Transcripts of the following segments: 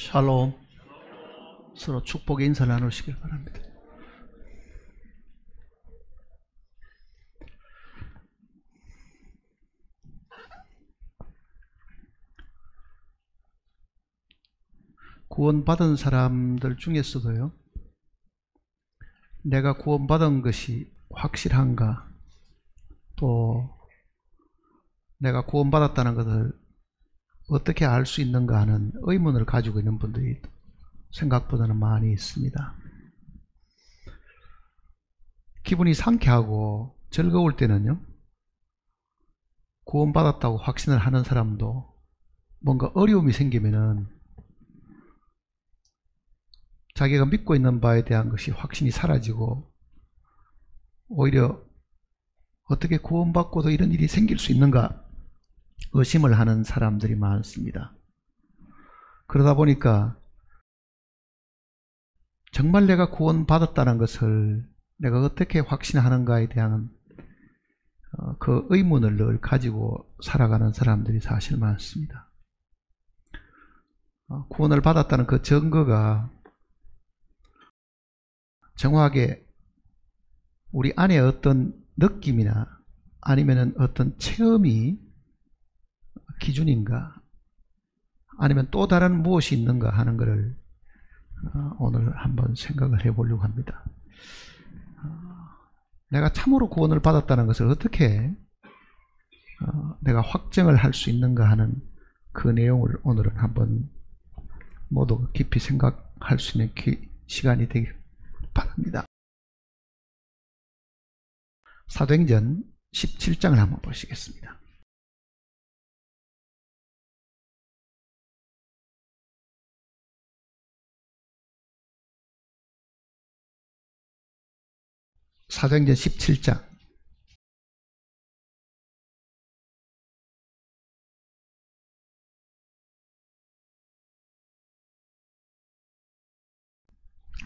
샬롬. 서로 축복의 인사를 나누시길 바랍니다. 구원받은 사람들 중에서도요, 내가 구원받은 것이 확실한가, 또 내가 구원받았다는 것을 어떻게 알 수 있는가 하는 의문을 가지고 있는 분들이 생각보다는 많이 있습니다. 기분이 상쾌하고 즐거울 때는요, 구원받았다고 확신을 하는 사람도 뭔가 어려움이 생기면은 자기가 믿고 있는 바에 대한 것이 확신이 사라지고 오히려 어떻게 구원받고도 이런 일이 생길 수 있는가 의심을 하는 사람들이 많습니다. 그러다 보니까 정말 내가 구원받았다는 것을 내가 어떻게 확신하는가에 대한 그 의문을 늘 가지고 살아가는 사람들이 사실 많습니다. 구원을 받았다는 그 증거가 정확하게 우리 안에 어떤 느낌이나 아니면 어떤 체험이 기준인가, 아니면 또 다른 무엇이 있는가 하는 것을 오늘 한번 생각을 해보려고 합니다. 내가 참으로 구원을 받았다는 것을 어떻게 내가 확정을 할 수 있는가 하는 그 내용을 오늘은 한번 모두 깊이 생각할 수 있는 시간이 되길 바랍니다. 사도행전 17장을 한번 보시겠습니다. 사도행전 17장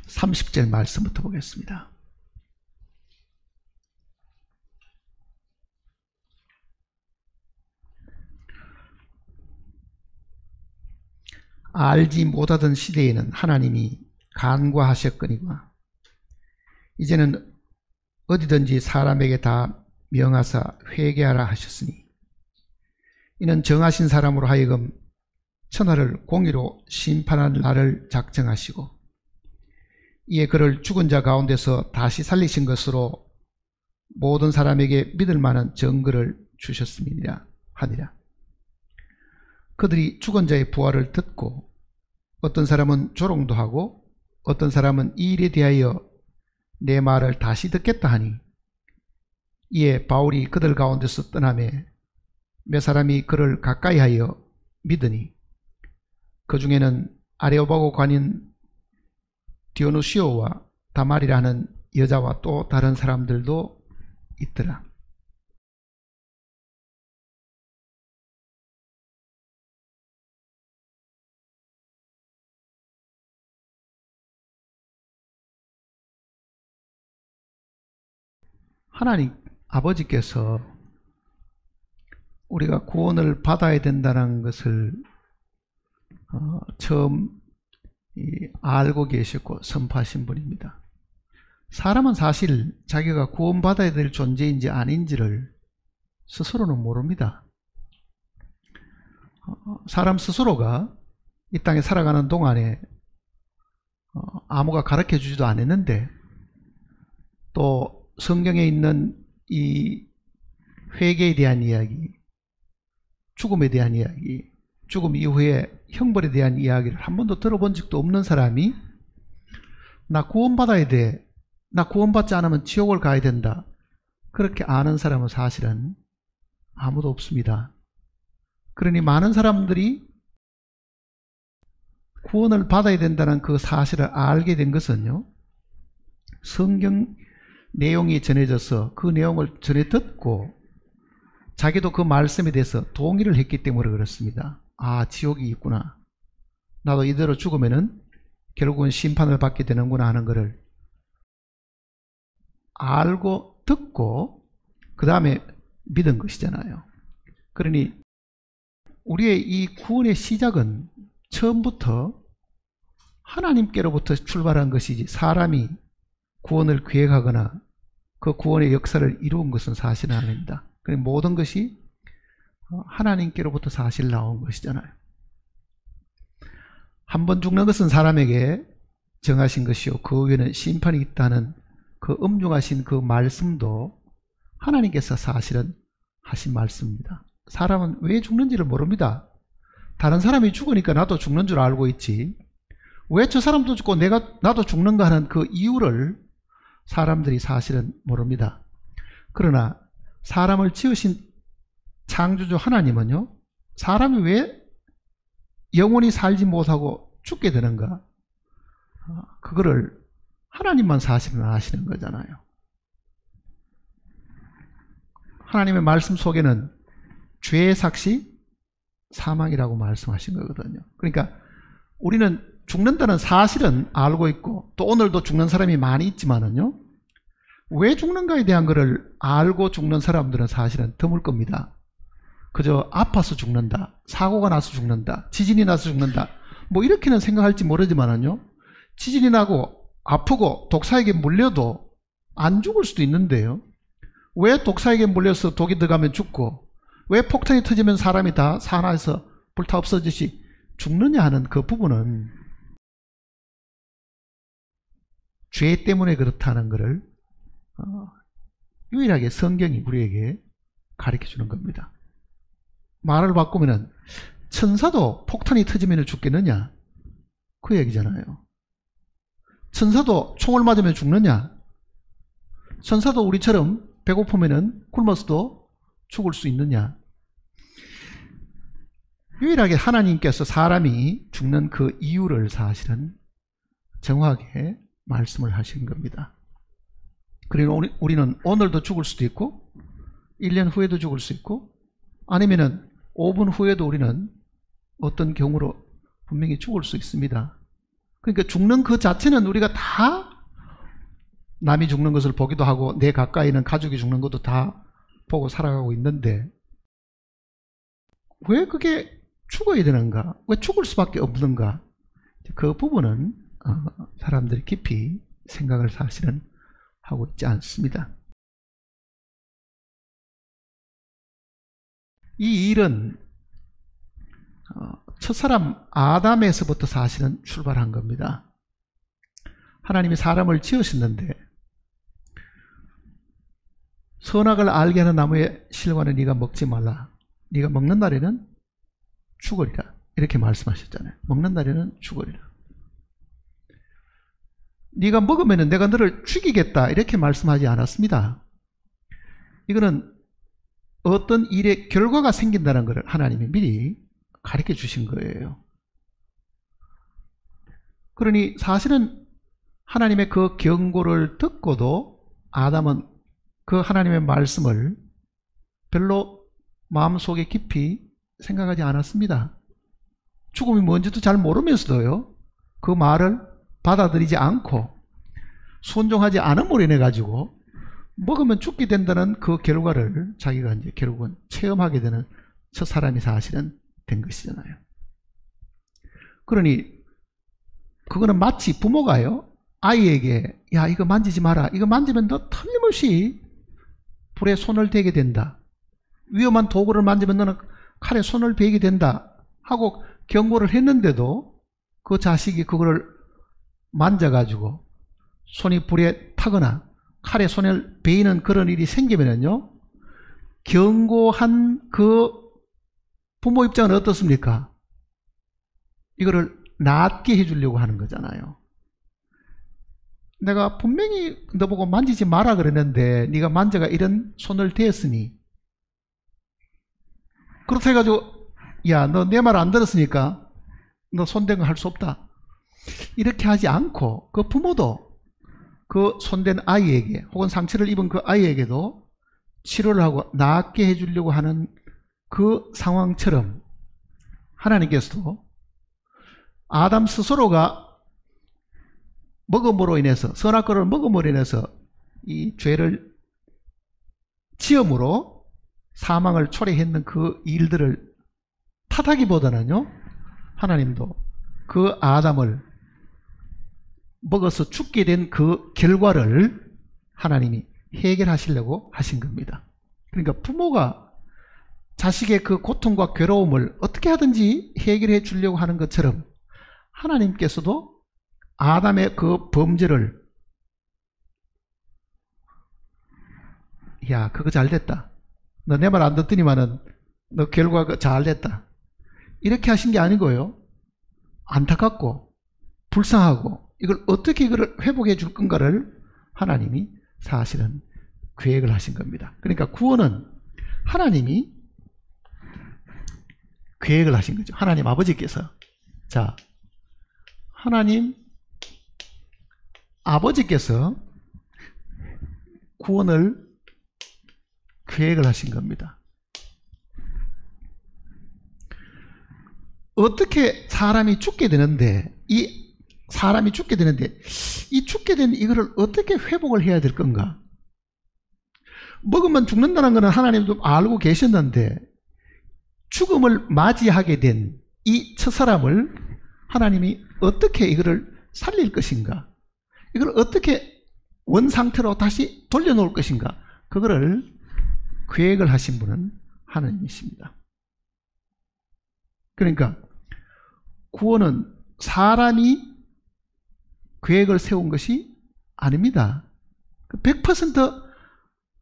30절 말씀부터 보겠습니다. 알지 못하던 시대에는 하나님이 간과하셨거니와 이제는 어디든지 사람에게 다 명하사 회개하라 하셨으니 이는 정하신 사람으로 하여금 천하를 공의로 심판할 날을 작정하시고 이에 그를 죽은 자 가운데서 다시 살리신 것으로 모든 사람에게 믿을 만한 증거를 주셨음이니라 하니라. 그들이 죽은 자의 부활을 듣고 어떤 사람은 조롱도 하고 어떤 사람은 이 일에 대하여 내 말을 다시 듣겠다 하니 이에 바울이 그들 가운데서 떠나매 몇 사람이 그를 가까이하여 믿으니 그 중에는 아레오바고 관인 디오누시오와 다말이라 하는 여자와 또 다른 사람들도 있더라. 하나님 아버지께서 우리가 구원을 받아야 된다는 것을 처음 알고 계셨고 선포하신 분입니다. 사람은 사실 자기가 구원받아야 될 존재인지 아닌지를 스스로는 모릅니다. 사람 스스로가 이 땅에 살아가는 동안에 아무가 가르쳐 주지도 않았는데 또 성경에 있는 이 회개에 대한 이야기, 죽음에 대한 이야기, 죽음 이후에 형벌에 대한 이야기를 한 번도 들어본 적도 없는 사람이 나 구원받아야 돼, 나 구원받지 않으면 지옥을 가야 된다, 그렇게 아는 사람은 사실은 아무도 없습니다. 그러니 많은 사람들이 구원을 받아야 된다는 그 사실을 알게 된 것은요, 성경 내용이 전해져서 그 내용을 전해 듣고 자기도 그 말씀에 대해서 동의를 했기 때문에 그렇습니다. 아, 지옥이 있구나, 나도 이대로 죽으면은 결국은 심판을 받게 되는구나 하는 것을 알고 듣고 그 다음에 믿은 것이잖아요. 그러니 우리의 이 구원의 시작은 처음부터 하나님께로부터 출발한 것이지 사람이 구원을 계획하거나 그 구원의 역사를 이루은 것은 사실은 아닙니다. 모든 것이 하나님께로부터 사실 나온 것이잖아요. 한 번 죽는 것은 사람에게 정하신 것이요 그 후에는 심판이 있다는 그 엄중하신 그 말씀도 하나님께서 사실은 하신 말씀입니다. 사람은 왜 죽는지를 모릅니다. 다른 사람이 죽으니까 나도 죽는 줄 알고 있지, 왜 저 사람도 죽고 나도 죽는가 하는 그 이유를 사람들이 사실은 모릅니다. 그러나 사람을 지으신 창조주 하나님은요, 사람이 왜 영원히 살지 못하고 죽게 되는가, 그거를 하나님만 사실은 아시는 거잖아요. 하나님의 말씀 속에는 죄의 삭시 사망이라고 말씀하신 거거든요. 그러니까 우리는 죽는다는 사실은 알고 있고 또 오늘도 죽는 사람이 많이 있지만은요, 왜 죽는가에 대한 것을 알고 죽는 사람들은 사실은 드물 겁니다. 그저 아파서 죽는다, 사고가 나서 죽는다, 지진이 나서 죽는다, 뭐 이렇게는 생각할지 모르지만은요, 지진이 나고 아프고 독사에게 물려도 안 죽을 수도 있는데요, 왜 독사에게 물려서 독이 들어가면 죽고 왜 폭탄이 터지면 사람이 다 산화해서 불타 없어지시 죽느냐 하는 그 부분은 죄 때문에 그렇다는 것을 유일하게 성경이 우리에게 가르쳐 주는 겁니다. 말을 바꾸면 천사도 폭탄이 터지면 죽겠느냐, 그 얘기잖아요. 천사도 총을 맞으면 죽느냐, 천사도 우리처럼 배고프면 굶어서도 죽을 수 있느냐. 유일하게 하나님께서 사람이 죽는 그 이유를 사실은 정확하게 말씀을 하신 겁니다. 그리고 우리는 오늘도 죽을 수도 있고 1년 후에도 죽을 수 있고 아니면은 5분 후에도 우리는 어떤 경우로 분명히 죽을 수 있습니다. 그러니까 죽는 그 자체는 우리가 다 남이 죽는 것을 보기도 하고 내 가까이 있는 가족이 죽는 것도 다 보고 살아가고 있는데 왜 그게 죽어야 되는가, 왜 죽을 수밖에 없는가, 그 부분은 사람들이 깊이 생각을 사실은 하고 있지 않습니다. 이 일은 첫사람 아담에서부터 사실은 출발한 겁니다. 하나님이 사람을 지으셨는데 선악을 알게 하는 나무의 실과는 네가 먹지 말라, 네가 먹는 날에는 죽으리라, 이렇게 말씀하셨잖아요. 먹는 날에는 죽으리라. 네가 먹으면 내가 너를 죽이겠다, 이렇게 말씀하지 않았습니다. 이거는 어떤 일의 결과가 생긴다는 것을 하나님이 미리 가르쳐 주신 거예요. 그러니 사실은 하나님의 그 경고를 듣고도 아담은 그 하나님의 말씀을 별로 마음속에 깊이 생각하지 않았습니다. 죽음이 뭔지도 잘 모르면서도요, 그 말을 받아들이지 않고 순종하지 않음으로 인해 가지고 먹으면 죽게 된다는 그 결과를 자기가 이제 결국은 체험하게 되는 첫 사람이 사실은 된 것이잖아요. 그러니 그거는 마치 부모가요, 아이에게 야 이거 만지지 마라, 이거 만지면 너 틀림없이 불에 손을 대게 된다, 위험한 도구를 만지면 너는 칼에 손을 베게 된다 하고 경고를 했는데도 그 자식이 그거를 만져가지고 손이 불에 타거나 칼에 손을 베이는 그런 일이 생기면요, 경고한 그 부모 입장은 어떻습니까? 이거를 낫게 해주려고 하는 거잖아요. 내가 분명히 너보고 만지지 마라 그랬는데 네가 만져가 이런 손을 대었으니, 그렇다 해가지고 야 너 내 말 안 들었으니까 너 손댄 거 할 수 없다, 이렇게 하지 않고 그 부모도 그 손댄 아이에게 혹은 상처를 입은 그 아이에게도 치료를 하고 낫게 해주려고 하는 그 상황처럼 하나님께서도 아담 스스로가 먹음으로 인해서, 선악과를 먹음으로 인해서 이 죄를 지음으로 사망을 초래했는 그 일들을 탓하기보다는요, 하나님도 그 아담을 먹어서 죽게 된 그 결과를 하나님이 해결하시려고 하신 겁니다. 그러니까 부모가 자식의 그 고통과 괴로움을 어떻게 하든지 해결해 주려고 하는 것처럼 하나님께서도 아담의 그 범죄를 야 그거 잘됐다. 너 내 말 안 듣더니만은 너 결과가 잘됐다. 이렇게 하신 게 아니고요. 안타깝고 불쌍하고 이걸 어떻게 이걸 회복해 줄 건가를 하나님이 사실은 계획을 하신 겁니다. 그러니까 구원은 하나님이 계획을 하신 거죠. 하나님 아버지께서. 자, 하나님 아버지께서 구원을 계획을 하신 겁니다. 어떻게 사람이 죽게 되는데, 이 죽게 된 이거를 어떻게 회복을 해야 될 건가? 먹으면 죽는다는 것은 하나님도 알고 계셨는데, 죽음을 맞이하게 된 이 첫사람을 하나님이 어떻게 이거를 살릴 것인가? 이걸 어떻게 원상태로 다시 돌려놓을 것인가? 그거를 계획을 하신 분은 하나님이십니다. 그러니까 구원은 사람이 계획을 세운 것이 아닙니다. 100%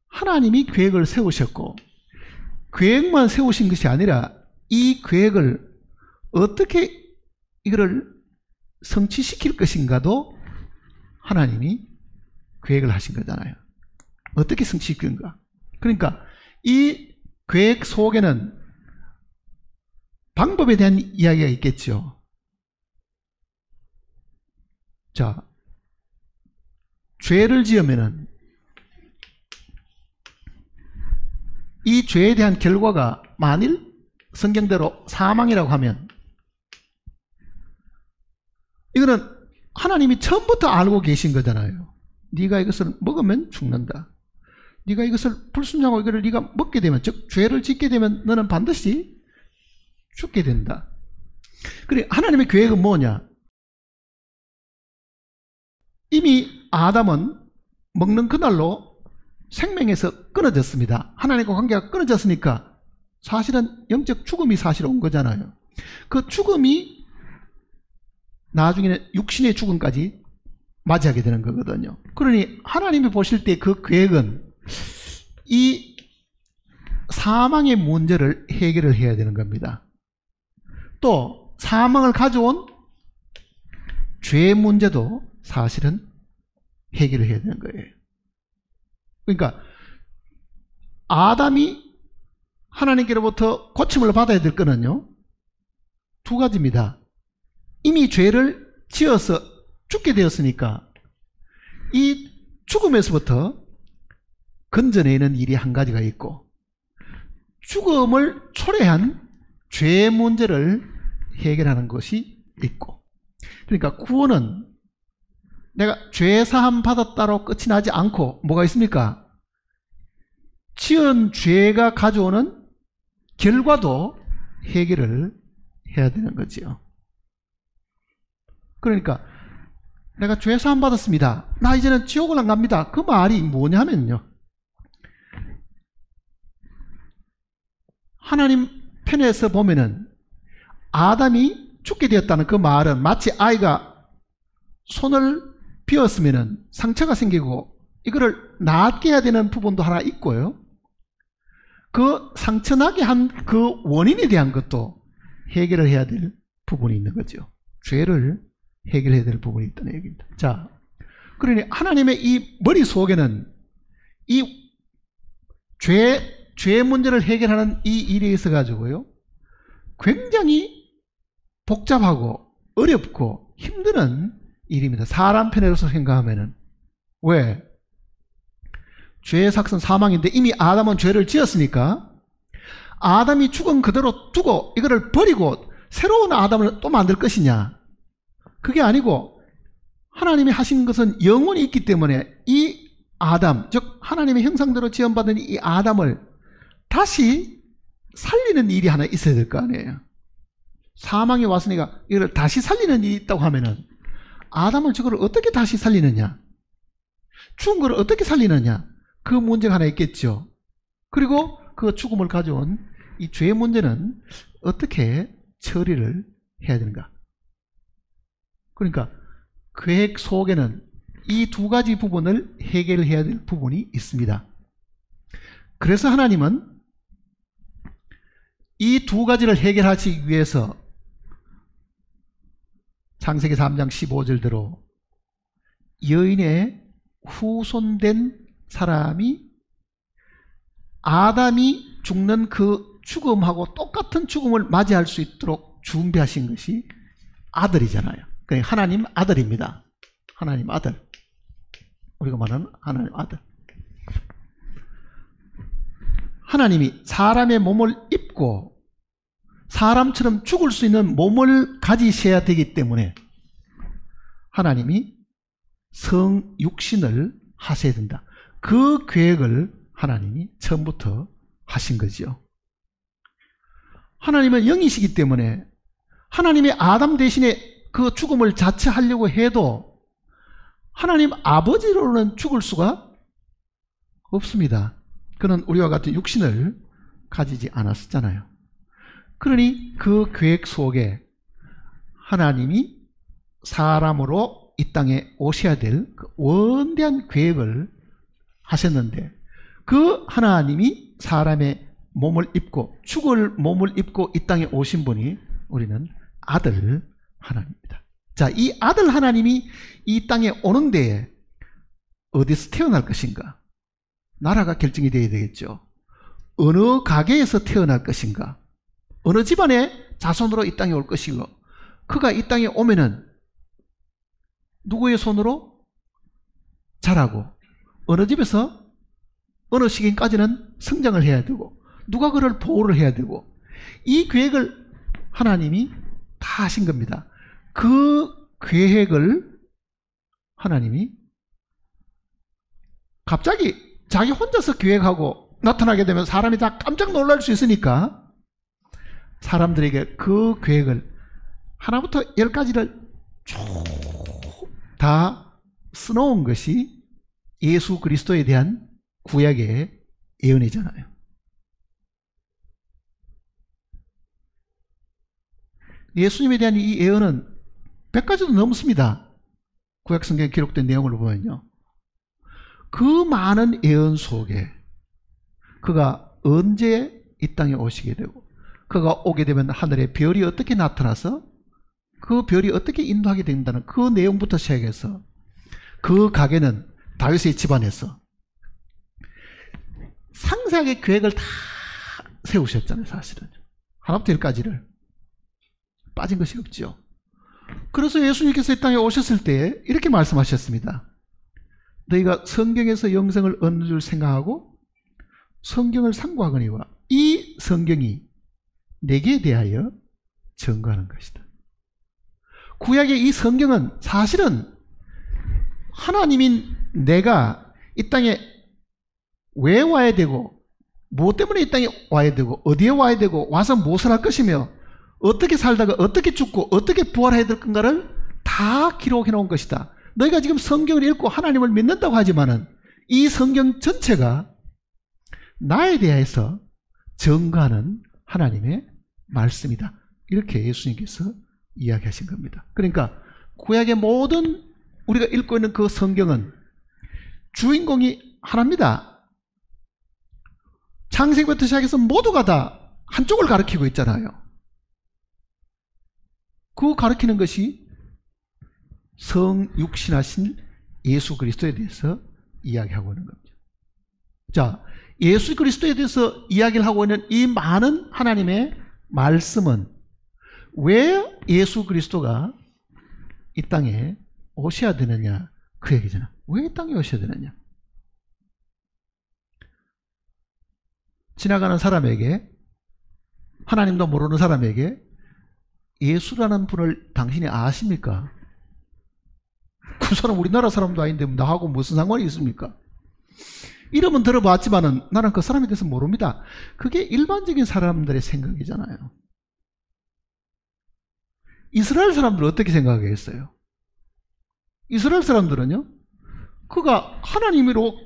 하나님이 계획을 세우셨고, 계획만 세우신 것이 아니라 이 계획을 어떻게 이거를 성취시킬 것인가도 하나님이 계획을 하신 거잖아요. 어떻게 성취시키는가? 그러니까 이 계획 속에는 방법에 대한 이야기가 있겠죠. 자, 죄를 지으면은 이 죄에 대한 결과가 만일 성경대로 사망이라고 하면 이거는 하나님이 처음부터 알고 계신 거잖아요. 네가 이것을 먹으면 죽는다. 네가 이것을 불순종하고 이거를 네가 먹게 되면, 즉 죄를 짓게 되면 너는 반드시 죽게 된다. 그래, 하나님의 계획은 뭐냐? 이미 아담은 먹는 그날로 생명에서 끊어졌습니다. 하나님과 관계가 끊어졌으니까 사실은 영적 죽음이 사실 온 거잖아요. 그 죽음이 나중에는 육신의 죽음까지 맞이하게 되는 거거든요. 그러니 하나님이 보실 때 그 계획은 이 사망의 문제를 해결을 해야 되는 겁니다. 또 사망을 가져온 죄의 문제도 사실은 해결을 해야 되는 거예요. 그러니까 아담이 하나님께로부터 고침을 받아야 될 거는요, 두 가지입니다. 이미 죄를 지어서 죽게 되었으니까 이 죽음에서부터 건져내는 일이 한 가지가 있고, 죽음을 초래한 죄의 문제를 해결하는 것이 있고, 그러니까 구원은 내가 죄 사함 받았다로 끝이 나지 않고 뭐가 있습니까? 지은 죄가 가져오는 결과도 해결을 해야 되는 거지요. 그러니까 내가 죄 사함 받았습니다. 나 이제는 지옥을 안 갑니다. 그 말이 뭐냐면요, 하나님 편에서 보면은 아담이 죽게 되었다는 그 말은 마치 아이가 손을 비었으면은 상처가 생기고 이거를 낫게 해야 되는 부분도 하나 있고요, 그 상처 나게 한 그 원인에 대한 것도 해결을 해야 될 부분이 있는 거죠. 죄를 해결해야 될 부분이 있다는 얘기입니다. 자, 그러니 하나님의 이 머릿속에는 이 죄의 문제를 해결하는 이 일에 있어 가지고요, 굉장히 복잡하고 어렵고 힘든 일입니다. 사람 편에서 생각하면은. 왜? 죄의 삭은 사망인데 이미 아담은 죄를 지었으니까 아담이 죽은 그대로 두고 이거를 버리고 새로운 아담을 또 만들 것이냐? 그게 아니고 하나님이 하신 것은 영원히 있기 때문에 이 아담, 즉 하나님의 형상대로 지음받은 이 아담을 다시 살리는 일이 하나 있어야 될 거 아니에요. 사망이 왔으니까 이걸 다시 살리는 일이 있다고 하면은 아담을 저걸 어떻게 다시 살리느냐, 죽은 걸 어떻게 살리느냐, 그 문제가 하나 있겠죠. 그리고 그 죽음을 가져온 이 죄의 문제는 어떻게 처리를 해야 되는가. 그러니까 계획 속에는 이 두 가지 부분을 해결해야 될 부분이 있습니다. 그래서 하나님은 이 두 가지를 해결하기 위해서 창세기 3장 15절대로 여인의 후손된 사람이 아담이 죽는 그 죽음하고 똑같은 죽음을 맞이할 수 있도록 준비하신 것이 아들이잖아요. 그러니까 하나님 아들입니다. 하나님 아들. 우리가 말하는 하나님 아들. 하나님이 사람의 몸을 입고 사람처럼 죽을 수 있는 몸을 가지셔야 되기 때문에 하나님이 성육신을 하셔야 된다. 그 계획을 하나님이 처음부터 하신 거죠. 하나님은 영이시기 때문에 하나님의 아담 대신에 그 죽음을 자처하려고 해도 하나님 아버지로는 죽을 수가 없습니다. 그는 우리와 같은 육신을 가지지 않았었잖아요. 그러니 그 계획 속에 하나님이 사람으로 이 땅에 오셔야 될 그 원대한 계획을 하셨는데, 그 하나님이 사람의 몸을 입고 죽을 몸을 입고 이 땅에 오신 분이 우리는 아들 하나님입니다. 자, 이 아들 하나님이 이 땅에 오는 데에 어디서 태어날 것인가? 나라가 결정이 되어야 되겠죠. 어느 가게에서 태어날 것인가? 어느 집안의 자손으로 이 땅에 올 것이고, 그가 이 땅에 오면은 누구의 손으로 자라고, 어느 집에서 어느 시기까지는 성장을 해야 되고, 누가 그를 보호를 해야 되고, 이 계획을 하나님이 다 하신 겁니다. 그 계획을 하나님이 갑자기 자기 혼자서 계획하고 나타나게 되면 사람이 다 깜짝 놀랄 수 있으니까 사람들에게 그 계획을 하나부터 10가지를 쭉 다 써놓은 것이 예수 그리스도에 대한 구약의 예언이잖아요. 예수님에 대한 이 예언은 100가지도 넘습니다. 구약 성경에 기록된 내용을 보면요. 그 많은 예언 속에 그가 언제 이 땅에 오시게 되고, 그가 오게 되면 하늘에 별이 어떻게 나타나서 그 별이 어떻게 인도하게 된다는 그 내용부터 시작해서, 그 가게는 다윗의 집안에서 상세하게 계획을 다 세우셨잖아요. 사실은 하나부터 10까지를 빠진 것이 없죠. 그래서 예수님께서 이 땅에 오셨을 때 이렇게 말씀하셨습니다. 너희가 성경에서 영생을 얻는 줄 생각하고 성경을 상고하거니와 이 성경이 내게 대하여 증거하는 것이다. 구약의 이 성경은 사실은 하나님인 내가 이 땅에 왜 와야 되고, 무엇 때문에 이 땅에 와야 되고, 어디에 와야 되고, 와서 무엇을 할 것이며, 어떻게 살다가 어떻게 죽고 어떻게 부활해야 될 건가를 다 기록해 놓은 것이다. 너희가 지금 성경을 읽고 하나님을 믿는다고 하지만은 이 성경 전체가 나에 대해서 증거하는 하나님의 말씀이다. 이렇게 예수님께서 이야기하신 겁니다. 그러니까 구약의 모든 우리가 읽고 있는 그 성경은 주인공이 하나입니다. 창세기부터 시작해서 모두가 다 한쪽을 가리키고 있잖아요. 그 가리키는 것이 성육신하신 예수 그리스도에 대해서 이야기하고 있는 겁니다. 자, 예수 그리스도에 대해서 이야기를 하고 있는 이 많은 하나님의 말씀은 왜 예수 그리스도가 이 땅에 오셔야 되느냐, 그 얘기잖아. 왜 이 땅에 오셔야 되느냐. 지나가는 사람에게, 하나님도 모르는 사람에게 예수라는 분을 당신이 아십니까? 그 사람 우리나라 사람도 아닌데 나하고 무슨 상관이 있습니까? 이름은 들어봤지만은 나는 그 사람에 대해서 모릅니다. 그게 일반적인 사람들의 생각이잖아요. 이스라엘 사람들은 어떻게 생각하겠어요? 이스라엘 사람들은요, 그가 하나님으로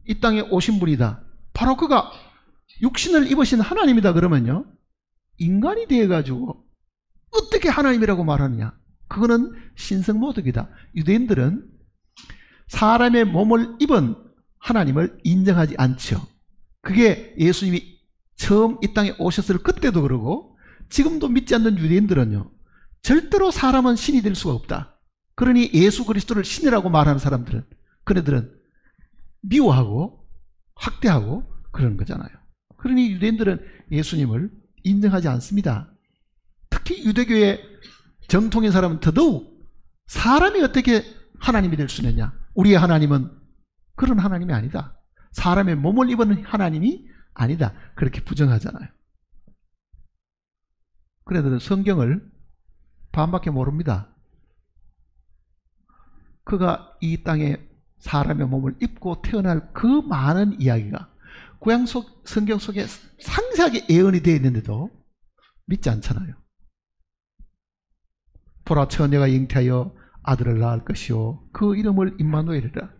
이 땅에 오신 분이다, 바로 그가 육신을 입으신 하나님이다 그러면요, 인간이 되어가지고 어떻게 하나님이라고 말하느냐? 그거는 신성모독이다. 유대인들은 사람의 몸을 입은 하나님을 인정하지 않죠. 그게 예수님이 처음 이 땅에 오셨을 그때도 그러고 지금도 믿지 않는 유대인들은요, 절대로 사람은 신이 될 수가 없다. 그러니 예수 그리스도를 신이라고 말하는 사람들은, 그네들은 미워하고 학대하고 그러는 거잖아요. 그러니 유대인들은 예수님을 인정하지 않습니다. 특히 유대교의 정통인 사람은 더더욱 사람이 어떻게 하나님이 될 수 있느냐, 우리의 하나님은 그런 하나님이 아니다, 사람의 몸을 입은 하나님이 아니다, 그렇게 부정하잖아요. 그래도 성경을 반밖에 모릅니다. 그가 이 땅에 사람의 몸을 입고 태어날 그 많은 이야기가 구약 성경 속에 상세하게 예언이 되어 있는데도 믿지 않잖아요. 보라, 처녀가 잉태하여 아들을 낳을 것이요 그 이름을 임마누엘이라.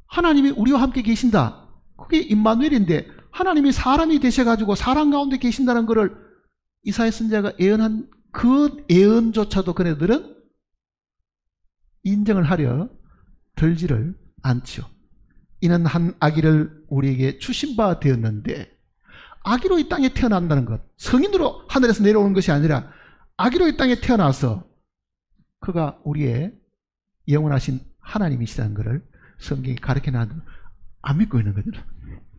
하나님이 우리와 함께 계신다, 그게 임마누엘인데 하나님이 사람이 되셔가지고 사람 가운데 계신다는 것을 이사야 선지자가 예언한 그 예언조차도 그네들은 인정을 하려 들지를 않죠. 이는 한 아기를 우리에게 주신 바 되었는데, 아기로 이 땅에 태어난다는 것, 성인으로 하늘에서 내려오는 것이 아니라 아기로 이 땅에 태어나서 그가 우리의 영원하신 하나님이시라는 것을 성경이 가르쳐놨는데 안 믿고 있는 거죠.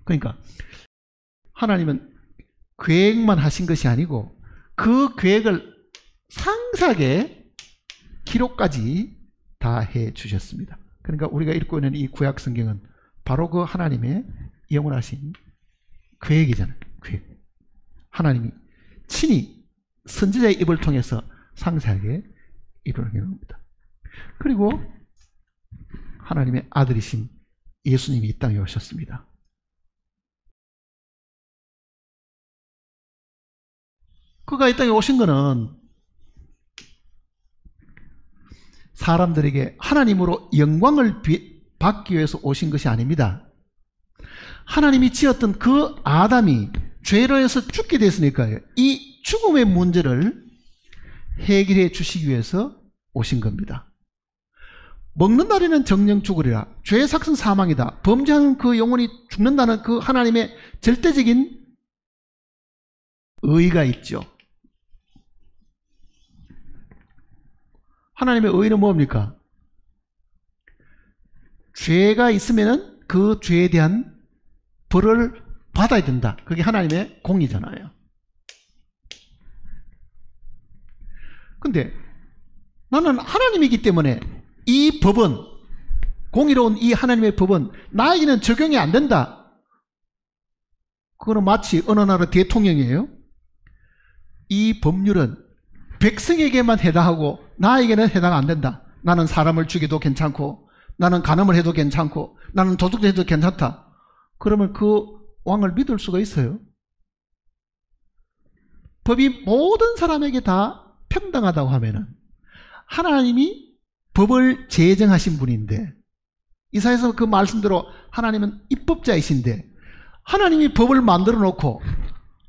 그러니까 하나님은 계획만 하신 것이 아니고 그 계획을 상세하게 기록까지 다 해 주셨습니다. 그러니까 우리가 읽고 있는 이 구약 성경은 바로 그 하나님의 영원하신 계획이잖아요. 계획. 하나님이 친히 선지자의 입을 통해서 상세하게 이루어낸 겁니다. 그리고 하나님의 아들이신 예수님이 이 땅에 오셨습니다. 그가 이 땅에 오신 것은 사람들에게 하나님으로 영광을 받기 위해서 오신 것이 아닙니다. 하나님이 지었던 그 아담이 죄로 해서 죽게 됐으니까요, 이 죽음의 문제를 해결해 주시기 위해서 오신 겁니다. 먹는 날에는 정령 죽으리라, 죄의 삭은 사망이다, 범죄하는 그 영혼이 죽는다는 그 하나님의 절대적인 의의가 있죠. 하나님의 의의는 뭡니까? 죄가 있으면 그 죄에 대한 벌을 받아야 된다. 그게 하나님의 공의잖아요. 근데 나는 하나님이기 때문에 이 법은, 공의로운 이 하나님의 법은 나에게는 적용이 안 된다. 그거는 마치 어느 나라 대통령이에요. 이 법률은 백성에게만 해당하고 나에게는 해당 안 된다. 나는 사람을 죽여도 괜찮고, 나는 간음을 해도 괜찮고, 나는 도둑질해도 괜찮다. 그러면 그 왕을 믿을 수가 있어요? 법이 모든 사람에게 다 평등하다고 하면은 하나님이 법을 제정하신 분인데, 이사야서 그 말씀대로 하나님은 입법자이신데, 하나님이 법을 만들어 놓고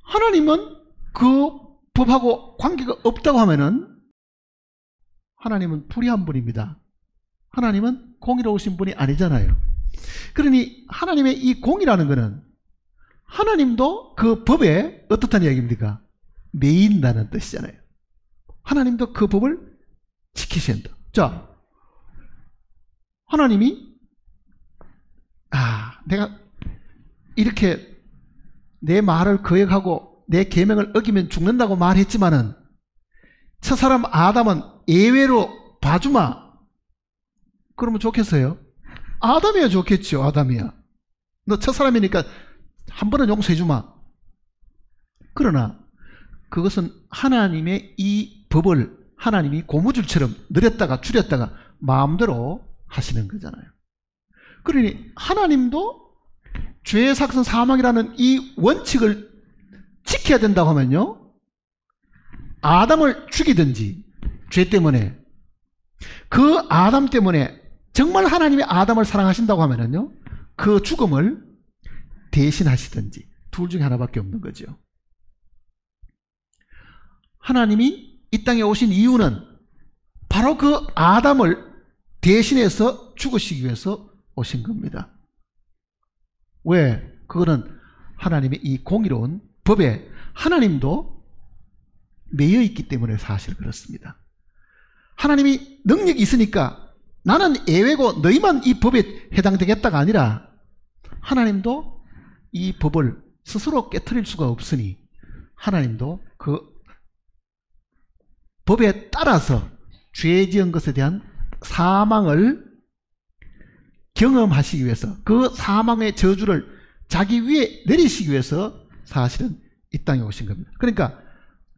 하나님은 그 법하고 관계가 없다고 하면은 하나님은 불의한 분입니다. 하나님은 공의로우신 분이 아니잖아요. 그러니 하나님의 이 공이라는 것은 하나님도 그 법에 어떻다는 이야기입니까? 매인다는 뜻이잖아요. 하나님도 그 법을 지키셔야 한다. 자, 하나님이 내가 이렇게 내 말을 거역하고 내 계명을 어기면 죽는다고 말했지만은 첫사람 아담은 예외로 봐주마. 그러면 좋겠어요? 아담이야 좋겠죠. 아담이야. 너 첫사람이니까 한 번은 용서해주마. 그러나 그것은 하나님의 이 법을 하나님이 고무줄처럼 늘렸다가 줄였다가 마음대로 하시는 거잖아요. 그러니 하나님도 죄의 삭은 사망이라는 이 원칙을 지켜야 된다고 하면요, 아담을 죽이든지 죄 때문에. 그 아담 때문에 정말 하나님이 아담을 사랑하신다고 하면은요, 그 죽음을 대신하시든지 둘 중에 하나밖에 없는 거죠. 하나님이 이 땅에 오신 이유는 바로 그 아담을 대신해서 죽으시기 위해서 오신 겁니다. 왜? 그거는 하나님의 이 공의로운 법에 하나님도 매여 있기 때문에 사실 그렇습니다. 하나님이 능력이 있으니까 나는 예외고 너희만 이 법에 해당되겠다가 아니라 하나님도 이 법을 스스로 깨트릴 수가 없으니 하나님도 그 법에 따라서 죄 지은 것에 대한 사망을 경험하시기 위해서, 그 사망의 저주를 자기 위에 내리시기 위해서 사실은 이 땅에 오신 겁니다. 그러니까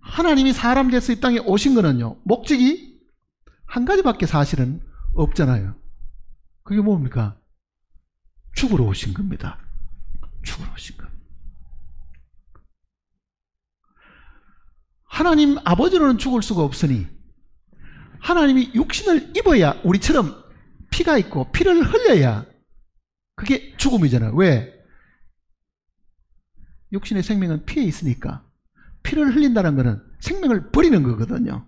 하나님이 사람 돼서 이 땅에 오신 거는요, 목적이 한 가지밖에 사실은 없잖아요. 그게 뭡니까? 죽으러 오신 겁니다. 죽으러 오신 겁니다. 하나님 아버지로는 죽을 수가 없으니 하나님이 육신을 입어야, 우리처럼 피가 있고 피를 흘려야 그게 죽음이잖아요. 왜? 육신의 생명은 피에 있으니까 피를 흘린다는 것은 생명을 버리는 거거든요.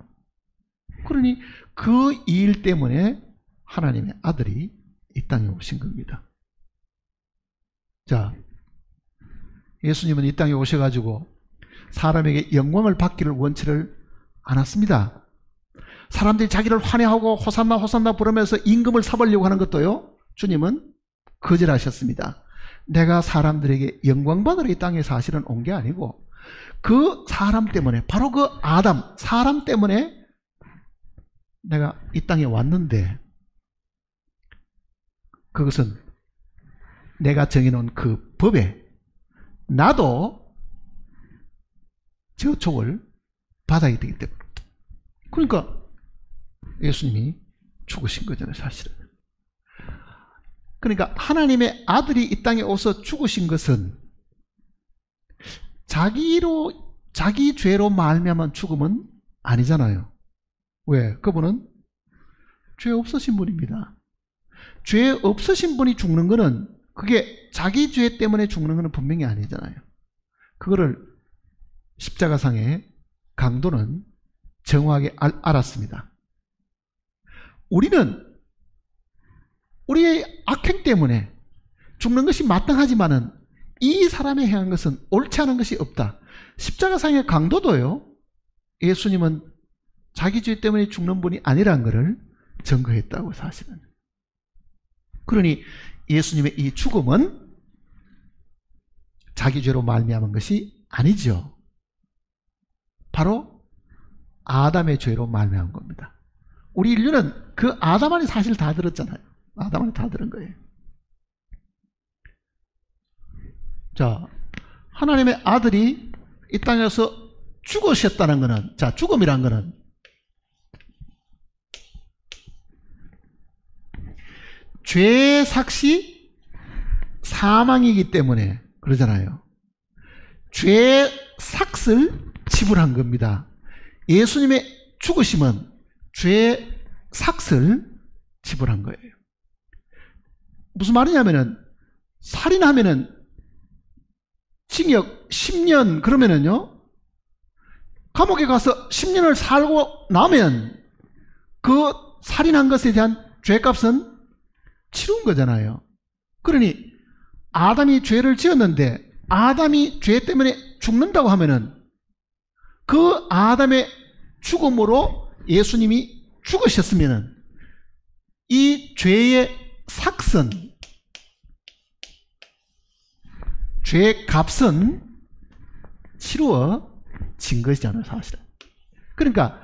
그러니 그 일 때문에 하나님의 아들이 이 땅에 오신 겁니다. 자, 예수님은 이 땅에 오셔가지고 사람에게 영광을 받기를 원치를 않았습니다. 사람들이 자기를 환호하고 호산나 호산나 부르면서 임금을 사보려고 하는 것도요, 주님은 거절하셨습니다. 내가 사람들에게 영광 받으러 이 땅에 사실은 온 게 아니고 그 사람 때문에, 바로 그 아담, 사람 때문에 내가 이 땅에 왔는데, 그것은 내가 정해놓은 그 법에 나도 저촉을 받아야 되기 때문에. 그러니까 예수님이 죽으신 거잖아요, 사실은. 그러니까 하나님의 아들이 이 땅에 오서 죽으신 것은 자기 죄로 말미암은 죽음은 아니잖아요. 왜? 그분은 죄 없으신 분입니다. 죄 없으신 분이 죽는 거는, 그게 자기 죄 때문에 죽는 거는 분명히 아니잖아요. 그거를 십자가상의 강도는 정확하게 알았습니다. 우리는 우리의 악행 때문에 죽는 것이 마땅하지만은 이 사람이 행한 것은 옳지 않은 것이 없다. 십자가상의 강도도요, 예수님은 자기 죄 때문에 죽는 분이 아니라는 것을 증거했다고, 사실은. 그러니 예수님의 이 죽음은 자기 죄로 말미암은 것이 아니죠. 바로 아담의 죄로 말미암은 겁니다. 우리 인류는 그 아담 안에 사실 다 들었잖아요. 아담 안에 다 들은 거예요. 자, 하나님의 아들이 이 땅에서 죽으셨다는 것은, 자, 죽음이란 것은 죄의 삭시 사망이기 때문에 그러잖아요. 죄의 삭을 지불한 겁니다. 예수님의 죽으심은 죄의 삭을 지불한 거예요. 무슨 말이냐면은, 살인하면은 징역 10년, 그러면은요, 감옥에 가서 10년을 살고 나면 그 살인한 것에 대한 죄값은 치른 거잖아요. 그러니 아담이 죄를 지었는데 아담이 죄 때문에 죽는다고 하면은 그 아담의 죽음으로 예수님이 죽으셨으면은 이 죄의 삭선, 죄의 값은 치루어진 것이잖아요, 사실은. 그러니까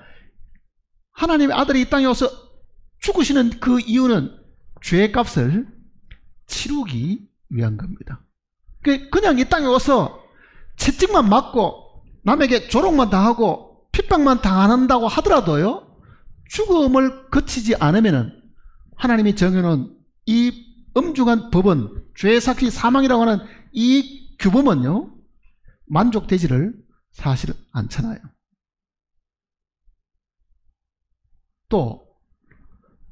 하나님의 아들이 이 땅에 와서 죽으시는 그 이유는 죄의 값을 치르기 위한 겁니다. 그냥 이 땅에 와서 채찍만 맞고 남에게 조롱만 당하고 핍박만 당한다고 하더라도요, 죽음을 거치지 않으면은 하나님이 정해놓은 이 엄중한 법은, 죄의 삭시 사망이라고 하는 이 규범은요, 만족되지를 사실 않잖아요. 또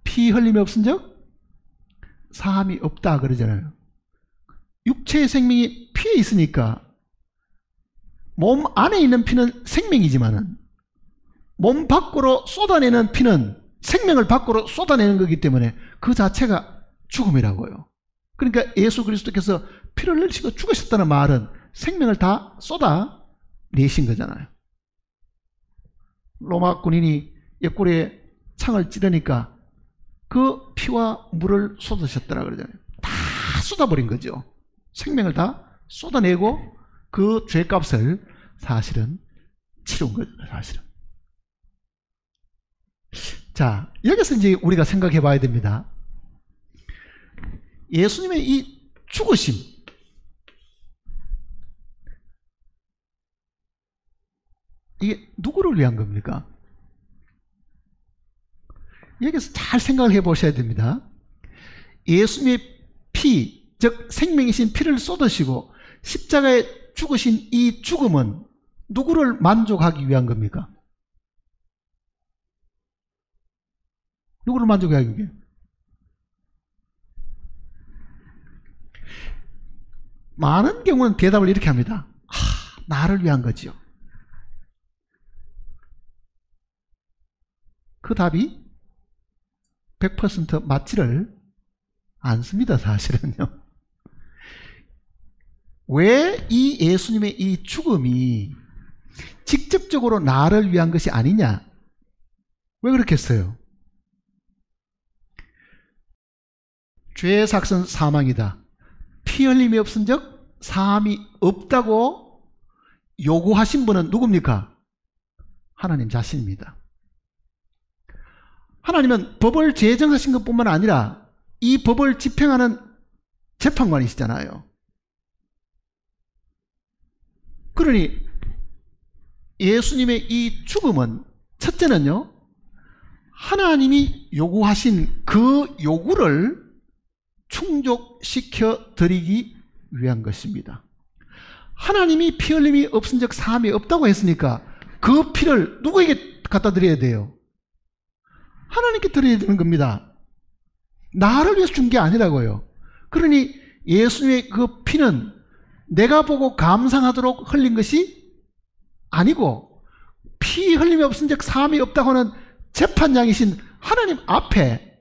피 흘림이 없은즉 사함이 없다 그러잖아요. 육체의 생명이 피에 있으니까 몸 안에 있는 피는 생명이지만은 몸 밖으로 쏟아내는 피는 생명을 밖으로 쏟아내는 거기 때문에 그 자체가 죽음이라고요. 그러니까 예수 그리스도께서 피를 흘리시고 죽으셨다는 말은 생명을 다 쏟아내신 거잖아요. 로마 군인이 옆구리에 창을 찌르니까 그 피와 물을 쏟으셨더라 그러잖아요. 다 쏟아버린 거죠. 생명을 다 쏟아내고 그 죄값을 사실은 치른 거죠. 사실은. 자, 여기서 이제 우리가 생각해 봐야 됩니다. 예수님의 이 죽으심, 이게 누구를 위한 겁니까? 여기서 잘 생각을 해 보셔야 됩니다. 예수님의 피, 즉 생명이신 피를 쏟으시고 십자가에 죽으신 이 죽음은 누구를 만족하기 위한 겁니까? 누구를 만족하기 위해? 많은 경우는 대답을 이렇게 합니다. 나를 위한 거지요. 그 답이 100% 맞지를 않습니다. 사실은요. 왜 이 예수님의 이 죽음이 직접적으로 나를 위한 것이 아니냐? 왜 그렇겠어요? 죄의 삭은 사망이다. 피 흘림이 없은즉 사함이 없다고 요구하신 분은 누굽니까? 하나님 자신입니다. 하나님은 법을 제정하신 것뿐만 아니라 이 법을 집행하는 재판관이시잖아요. 그러니 예수님의 이 죽음은 첫째는요, 하나님이 요구하신 그 요구를 충족시켜 드리기 위한 것입니다. 하나님이 피 흘림이 없은즉 사함이 없다고 했으니까 그 피를 누구에게 갖다 드려야 돼요? 하나님께 드려야 되는 겁니다. 나를 위해서 준 게 아니라고요. 그러니 예수님의 그 피는 내가 보고 감상하도록 흘린 것이 아니고 피 흘림이 없은즉 사함이 없다고 하는 재판장이신 하나님 앞에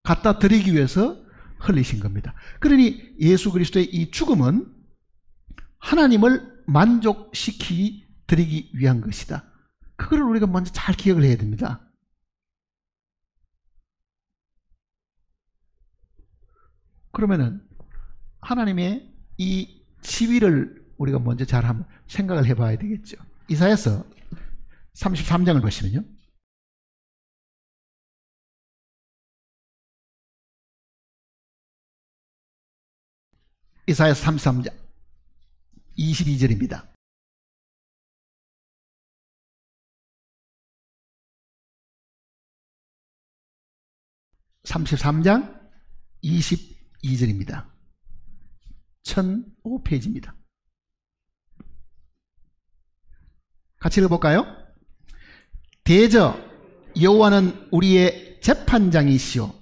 갖다 드리기 위해서 흘리신 겁니다. 그러니 예수 그리스도의 이 죽음은 하나님을 만족시키기 드리기 위한 것이다. 그걸 우리가 먼저 잘 기억을 해야 됩니다. 그러면은 하나님의 이 지위를 우리가 먼저 잘 한번 생각을 해봐야 되겠죠. 이사야서 33장을 보시면요. 이사야서 33장 22절입니다. (33장) 22절입니다. 1005페이지입니다. 같이 읽어볼까요? 대저 여호와는 우리의 재판장이시오.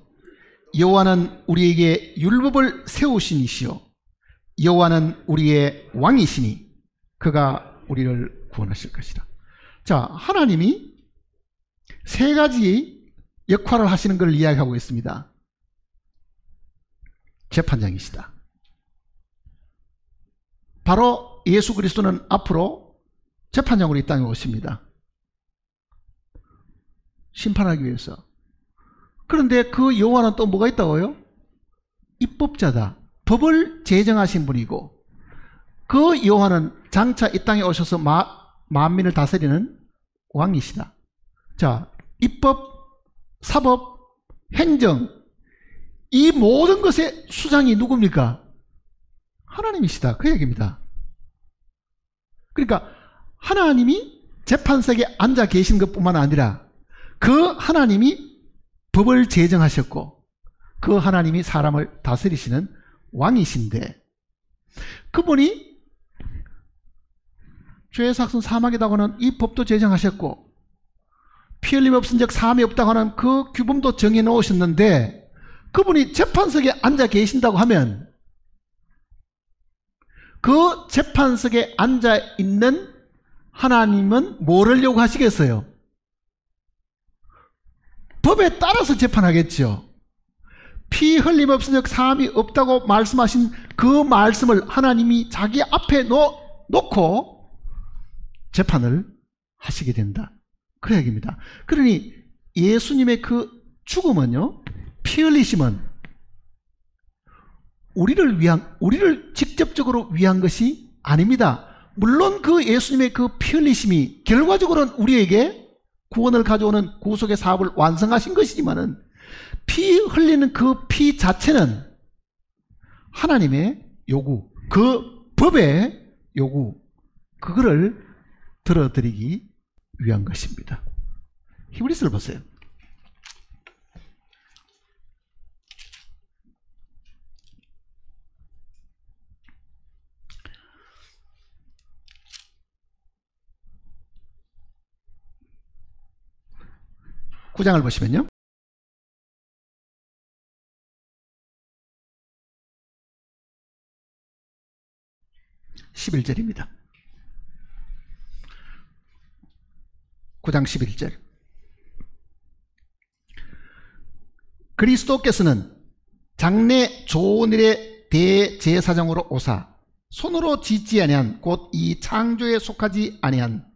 여호와는 우리에게 율법을 세우시니시오. 여호와는 우리의 왕이시니 그가 우리를 구원하실 것이다. 자, 하나님이 세 가지 역할을 하시는 걸 이야기하고 있습니다. 재판장이시다. 바로 예수 그리스도는 앞으로 재판장으로 이 땅에 오십니다. 심판하기 위해서. 그런데 그 여호와는 또 뭐가 있다고요? 입법자다. 법을 제정하신 분이고 그 여호와는 장차 이 땅에 오셔서 만민을 다스리는 왕이시다. 자, 입법, 사법, 행정, 이 모든 것의 수장이 누굽니까? 하나님이시다. 그 얘기입니다. 그러니까 하나님이 재판석에 앉아 계신 것뿐만 아니라 그 하나님이 법을 제정하셨고 그 하나님이 사람을 다스리시는 왕이신데 그분이 죄의 삭은 사망이라고 하는 이 법도 제정하셨고 피 흘림 없은 적 사함이 없다고 하는 그 규범도 정해 놓으셨는데, 그분이 재판석에 앉아 계신다고 하면 그 재판석에 앉아 있는 하나님은 뭐를 요구하시겠어요? 법에 따라서 재판하겠죠. 피 흘림 없은 적 사함이 없다고 말씀하신 그 말씀을 하나님이 자기 앞에 놓고 재판을 하시게 된다, 그 얘기입니다. 그러니 예수님의 그 죽음은요, 피 흘리심은 우리를 직접적으로 위한 것이 아닙니다. 물론 그 예수님의 그 피 흘리심이 결과적으로는 우리에게 구원을 가져오는 구속의 사업을 완성하신 것이지만은, 피 흘리는 그 피 자체는 하나님의 요구, 그 법의 요구, 그거를 들어드리기 위한 것입니다. 히브리서를 보세요. 구장을 보시면요, 11절입니다. 9장 11절. 그리스도께서는 장래 좋은 일의 대제사장으로 오사 손으로 짓지 아니한 곧 이 창조에 속하지 아니한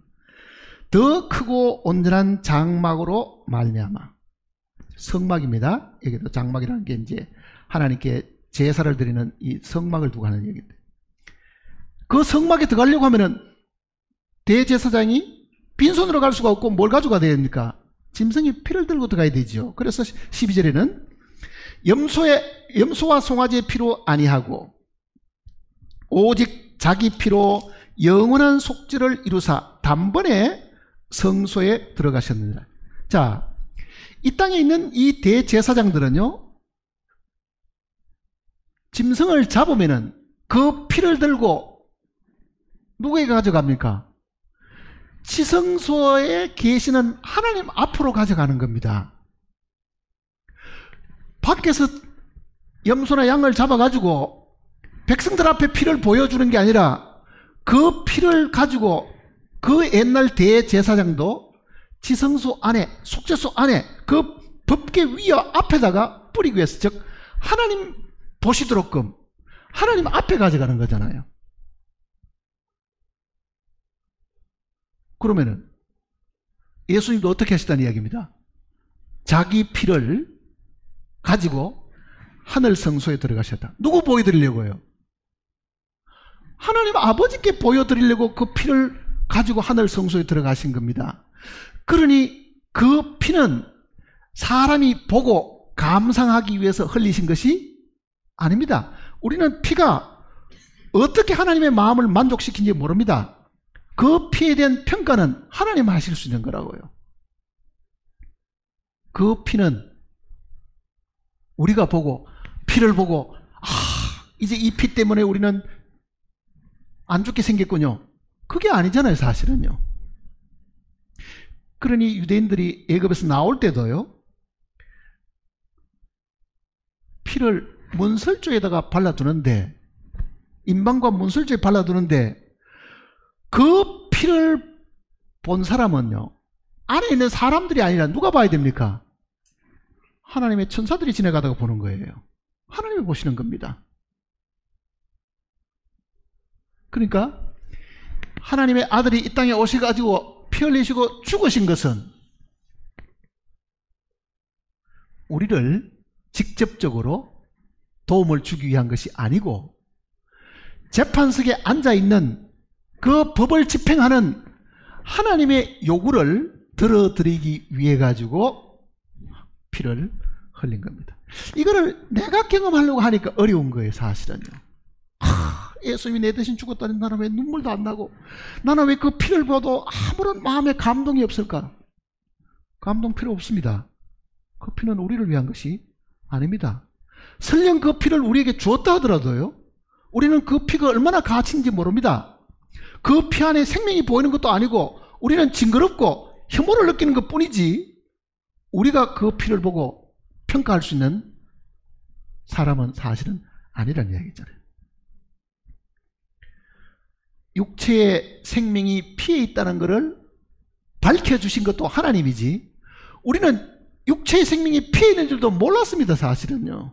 더 크고 온전한 장막으로 말미암아. 성막입니다. 여기도 장막이라는 게 이제 하나님께 제사를 드리는 이 성막을 두고 하는 얘기인데, 그 성막에 들어가려고 하면은 대제사장이 빈손으로 갈 수가 없고 뭘 가져가야 됩니까? 짐승의 피를 들고 들어가야 되죠. 그래서 12절에는 염소와 송아지의 피로 아니하고 오직 자기 피로 영원한 속죄를 이루사 단번에 성소에 들어가셨느니라. 자, 이 땅에 있는 이 대제사장들은요, 짐승을 잡으면은 그 피를 들고 누구에게 가져갑니까? 지성소에 계시는 하나님 앞으로 가져가는 겁니다. 밖에서 염소나 양을 잡아가지고 백성들 앞에 피를 보여주는 게 아니라, 그 피를 가지고 그 옛날 대제사장도 지성소 안에, 속죄소 안에, 그 법궤 위에 앞에다가 뿌리기 위해서, 즉 하나님 보시도록끔 하나님 앞에 가져가는 거잖아요. 그러면은 예수님도 어떻게 하시다는 이야기입니다. 자기 피를 가지고 하늘 성소에 들어가셨다. 누구 보여드리려고요? 하나님 아버지께 보여드리려고 그 피를 가지고 하늘 성소에 들어가신 겁니다. 그러니 그 피는 사람이 보고 감상하기 위해서 흘리신 것이 아닙니다. 우리는 피가 어떻게 하나님의 마음을 만족시키는지 모릅니다. 그 피에 대한 평가는 하나님 하실 수 있는 거라고요. 그 피는 우리가 보고, 피를 보고, 이제 이 피 때문에 우리는 안 죽게 생겼군요. 그게 아니잖아요, 사실은요. 그러니 유대인들이 애굽에서 나올 때도요, 피를 문설주에다가 발라두는데, 인방과 문설주에 발라두는데, 그 피를 본 사람은요, 안에 있는 사람들이 아니라 누가 봐야 됩니까? 하나님의 천사들이 지나가다가 보는 거예요. 하나님이 보시는 겁니다. 그러니까 하나님의 아들이 이 땅에 오셔가지고 피 흘리시고 죽으신 것은 우리를 직접적으로 도움을 주기 위한 것이 아니고, 재판석에 앉아있는 그 법을 집행하는 하나님의 요구를 들어드리기 위해 가지고 피를 흘린 겁니다. 이거를 내가 경험하려고 하니까 어려운 거예요, 사실은요. 예수님이 내 대신 죽었다니 나는 왜 눈물도 안 나고, 나는 왜 그 피를 봐도 아무런 마음에 감동이 없을까? 감동 필요 없습니다. 그 피는 우리를 위한 것이 아닙니다. 설령 그 피를 우리에게 주었다 하더라도요, 우리는 그 피가 얼마나 가치인지 모릅니다. 그 피 안에 생명이 보이는 것도 아니고, 우리는 징그럽고 혐오를 느끼는 것 뿐이지 우리가 그 피를 보고 평가할 수 있는 사람은 사실은 아니라는 이야기잖아요. 육체의 생명이 피에 있다는 것을 밝혀주신 것도 하나님이지 우리는 육체의 생명이 피에 있는 줄도 몰랐습니다. 사실은요.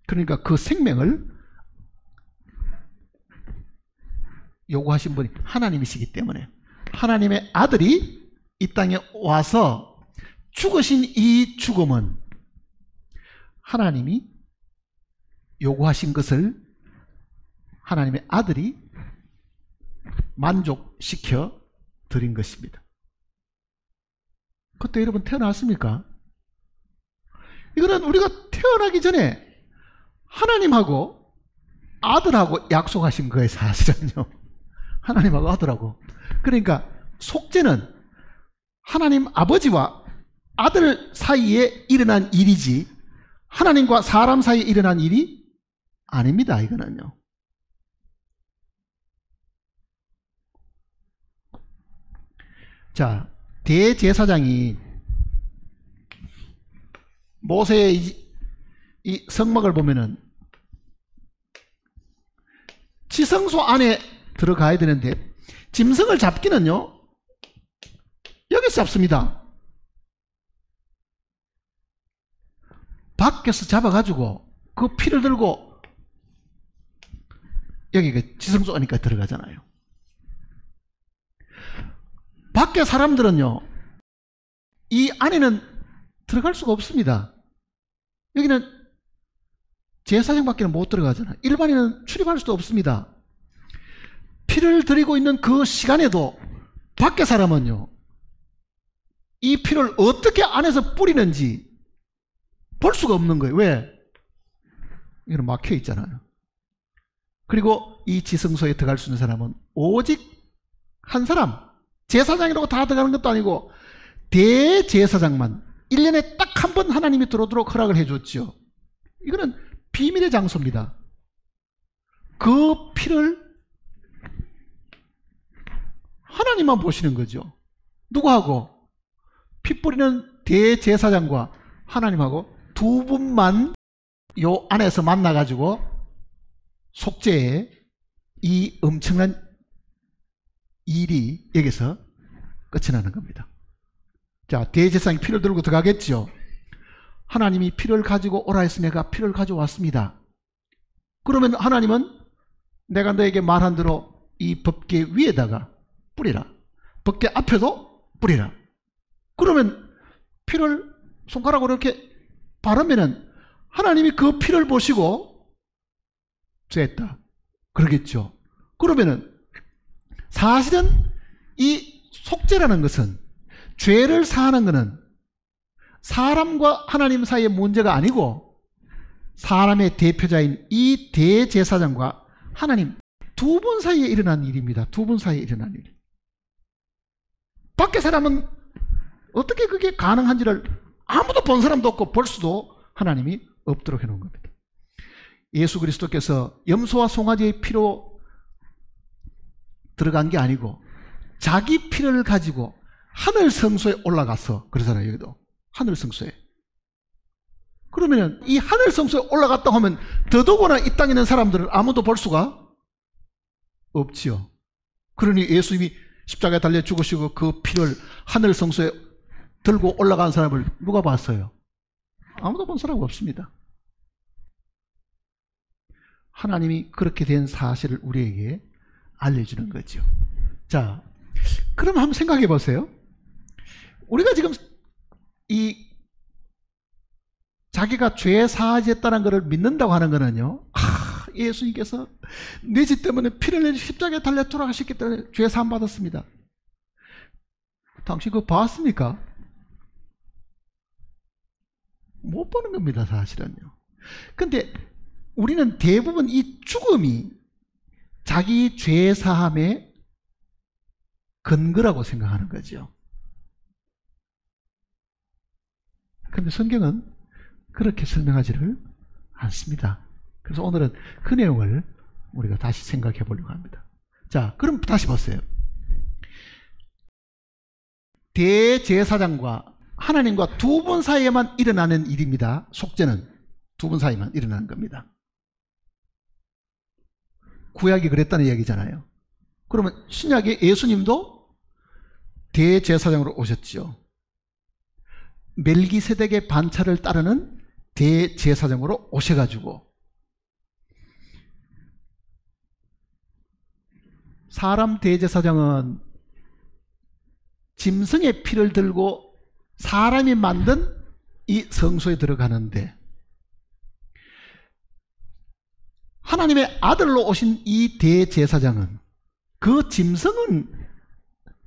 그러니까 그 생명을 요구하신 분이 하나님이시기 때문에 하나님의 아들이 이 땅에 와서 죽으신 이 죽음은 하나님이 요구하신 것을 하나님의 아들이 만족시켜 드린 것입니다. 그때 여러분 태어났습니까? 이거는 우리가 태어나기 전에 하나님하고 아들하고 약속하신 거예요. 사실은요. 하나님하고 아들하고. 그러니까 속죄는 하나님 아버지와 아들 사이에 일어난 일이지 하나님과 사람 사이에 일어난 일이 아닙니다. 이거는요. 자, 대제사장이 모세의 이 성막을 보면은 지성소 안에 들어가야 되는데 짐승을 잡기는요 여기서 잡습니다. 밖에서 잡아가지고 그 피를 들고 여기 그 지성소 안에 들어가잖아요. 밖에 사람들은요 이 안에는 들어갈 수가 없습니다. 여기는 제사장밖에 못 들어가잖아요. 일반인은 출입할 수도 없습니다. 피를 드리고 있는 그 시간에도 밖에 사람은요 이 피를 어떻게 안에서 뿌리는지 볼 수가 없는 거예요. 왜? 이거는 막혀 있잖아요. 그리고 이 지성소에 들어갈 수 있는 사람은 오직 한 사람, 제사장이라고 다 들어가는 것도 아니고 대제사장만 1년에 딱 한 번 하나님이 들어오도록 허락을 해줬죠. 이거는 비밀의 장소입니다. 그 피를 하나님만 보시는 거죠. 누구하고? 피 뿌리는 대제사장과 하나님하고 두 분만 요 안에서 만나가지고 속죄의 이 엄청난 일이 여기서 끝이 나는 겁니다. 자, 대제사장이 피를 들고 들어가겠죠. 하나님이 피를 가지고 오라 했으니 내가 피를 가져왔습니다. 그러면 하나님은 내가 너에게 말한 대로 이 법궤 위에다가 뿌리라. 법궤 앞에도 뿌리라. 그러면 피를 손가락으로 이렇게 바르면은 하나님이 그 피를 보시고 죄했다 그러겠죠. 그러면은 사실은 이 속죄라는 것은 죄를 사하는 것은 사람과 하나님 사이의 문제가 아니고 사람의 대표자인 이 대제사장과 하나님 두 분 사이에 일어난 일입니다. 두 분 사이에 일어난 일. 밖에 사람은 어떻게 그게 가능한지를 아무도 본 사람도 없고 볼 수도 하나님이 없도록 해놓은 겁니다. 예수 그리스도께서 염소와 송아지의 피로 들어간 게 아니고 자기 피를 가지고 하늘 성소에 올라가서 그러잖아요. 여기도 하늘 성소에. 그러면 이 하늘 성소에 올라갔다고 하면 더더구나 이 땅에 있는 사람들은 아무도 볼 수가 없지요. 그러니 예수님이 십자가에 달려 죽으시고 그 피를 하늘 성소에 들고 올라간 사람을 누가 봤어요? 아무도 본 사람 없습니다. 하나님이 그렇게 된 사실을 우리에게 알려주는 거죠. 자, 그럼 한번 생각해 보세요. 우리가 지금 이 자기가 죄 사하였다는 것을 믿는다고 하는 거는요, 예수님께서 내 죄 때문에 피를 내려 십자가에 달려 돌아가셨기 때문에 죄 사함 받았습니다. 당신 그거 봤습니까? 못 보는 겁니다, 사실은요. 근데 우리는 대부분 이 죽음이 자기 죄 사함의 근거라고 생각하는 거죠. 근데 성경은 그렇게 설명하지를 않습니다. 그래서 오늘은 그 내용을 우리가 다시 생각해 보려고 합니다. 자, 그럼 다시 보세요. 대제사장과 하나님과 두 분 사이에만 일어나는 일입니다. 속죄는 두 분 사이에만 일어나는 겁니다. 구약이 그랬다는 이야기잖아요. 그러면 신약의 예수님도 대제사장으로 오셨죠. 멜기세덱의 반차를 따르는 대제사장으로 오셔가지고 사람 대제사장은 짐승의 피를 들고 사람이 만든 이 성소에 들어가는데 하나님의 아들로 오신 이 대제사장은 그 짐승은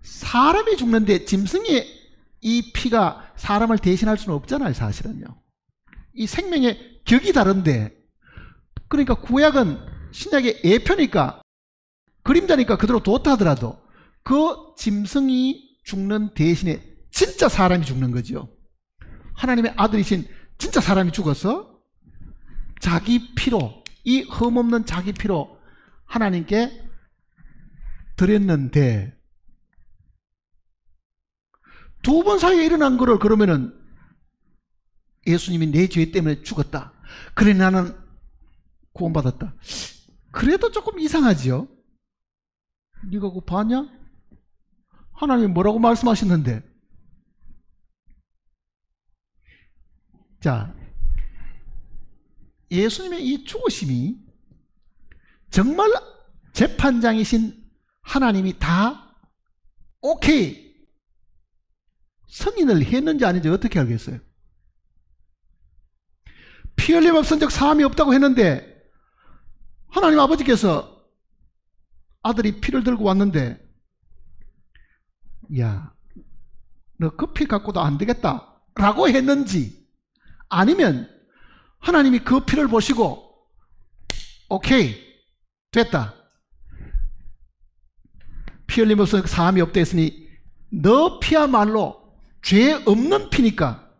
사람이 죽는데 짐승의 이 피가 사람을 대신할 수는 없잖아요. 사실은요. 이 생명의 격이 다른데, 그러니까 구약은 신약의 예표니까 그림자니까 그대로 뒀다 하더라도 그 짐승이 죽는 대신에 진짜 사람이 죽는 거죠. 하나님의 아들이신 진짜 사람이 죽어서 자기 피로, 이 흠없는 자기 피로 하나님께 드렸는데 두 번 사이에 일어난 거를 그러면은 예수님이 내 죄 때문에 죽었다, 그래 나는 구원받았다, 그래도 조금 이상하지요. 네가 그거 봤냐? 하나님이 뭐라고 말씀하셨는데. 자, 예수님의 이 죽으심이 정말 재판장이신 하나님이 다 오케이 승인을 했는지 아닌지 어떻게 알겠어요? 피 흘림 없은 적 사함이 없다고 했는데 하나님 아버지께서 아들이 피를 들고 왔는데 야, 너 그 피 갖고도 안 되겠다 라고 했는지, 아니면 하나님이 그 피를 보시고 오케이 됐다, 피 흘림 없은 사함이 없다 했으니 너 피야말로 죄 없는 피니까,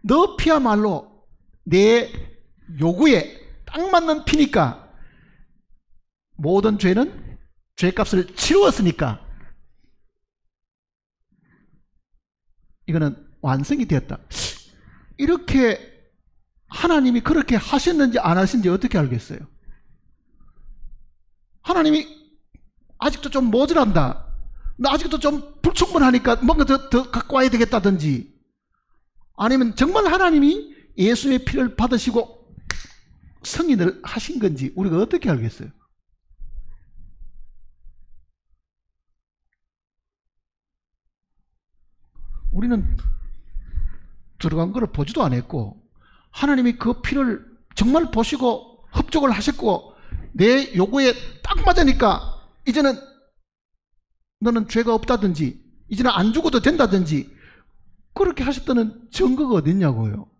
너 피야말로 내 요구에 딱 맞는 피니까 모든 죄는 죄값을 치루었으니까 이거는 완성이 되었다. 이렇게 하나님이 그렇게 하셨는지 안 하셨는지 어떻게 알겠어요? 하나님이 아직도 좀 모자란다, 나 아직도 좀 불충분하니까 뭔가 더 갖고 와야 되겠다든지, 아니면 정말 하나님이 예수의 피를 받으시고 승인을 하신 건지 우리가 어떻게 알겠어요? 우리는 들어간 거를 보지도 않았고 하나님이 그 피를 정말 보시고 흡족을 하셨고 내 요구에 딱 맞으니까 이제는 너는 죄가 없다든지 이제는 안 죽어도 된다든지 그렇게 하셨다는 증거가 어디 있냐고요.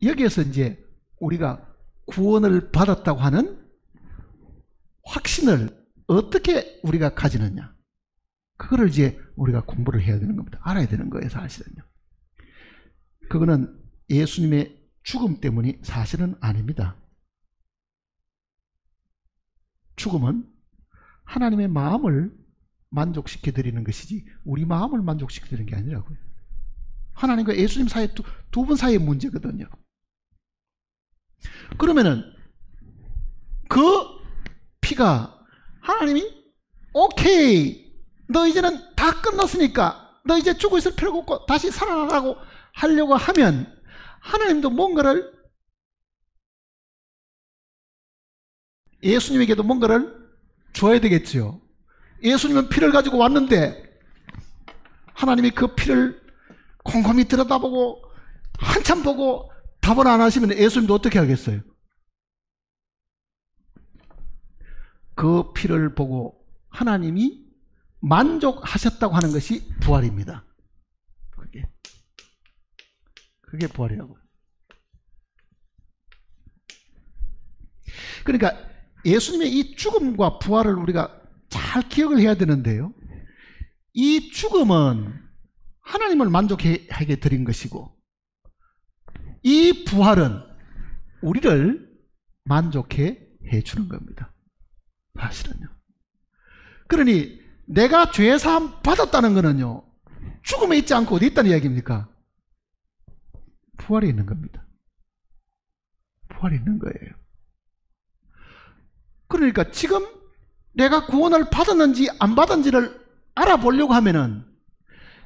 여기에서 이제 우리가 구원을 받았다고 하는 확신을 어떻게 우리가 가지느냐, 그거를 이제 우리가 공부를 해야 되는 겁니다. 알아야 되는 거예요. 사실은요. 그거는 예수님의 죽음 때문이 사실은 아닙니다. 죽음은 하나님의 마음을 만족시켜 드리는 것이지 우리 마음을 만족시켜 드리는 게 아니라고요. 하나님과 예수님 사이 두 분 사이의 문제거든요. 그러면은 그 피가 하나님이 오케이 너 이제는 다 끝났으니까 너 이제 죽어 있을 필요가 없고 다시 살아나라고 하려고 하면 하나님도 뭔가를, 예수님에게도 뭔가를 줘야 되겠지요. 예수님은 피를 가지고 왔는데 하나님이 그 피를 곰곰이 들여다보고 한참 보고 답을 안 하시면 예수님도 어떻게 하겠어요? 그 피를 보고 하나님이 만족하셨다고 하는 것이 부활입니다. 그게 부활이라고. 그러니까 예수님의 이 죽음과 부활을 우리가 잘 기억을 해야 되는데요. 이 죽음은 하나님을 만족하게 드린 것이고 이 부활은 우리를 만족해 주는 겁니다. 사실은요. 그러니 내가 죄사함 받았다는 것은요, 죽음에 있지 않고 어디 있다는 이야기입니까? 부활에 있는 겁니다. 부활에 있는 거예요. 그러니까 지금 내가 구원을 받았는지 안 받았는지를 알아보려고 하면은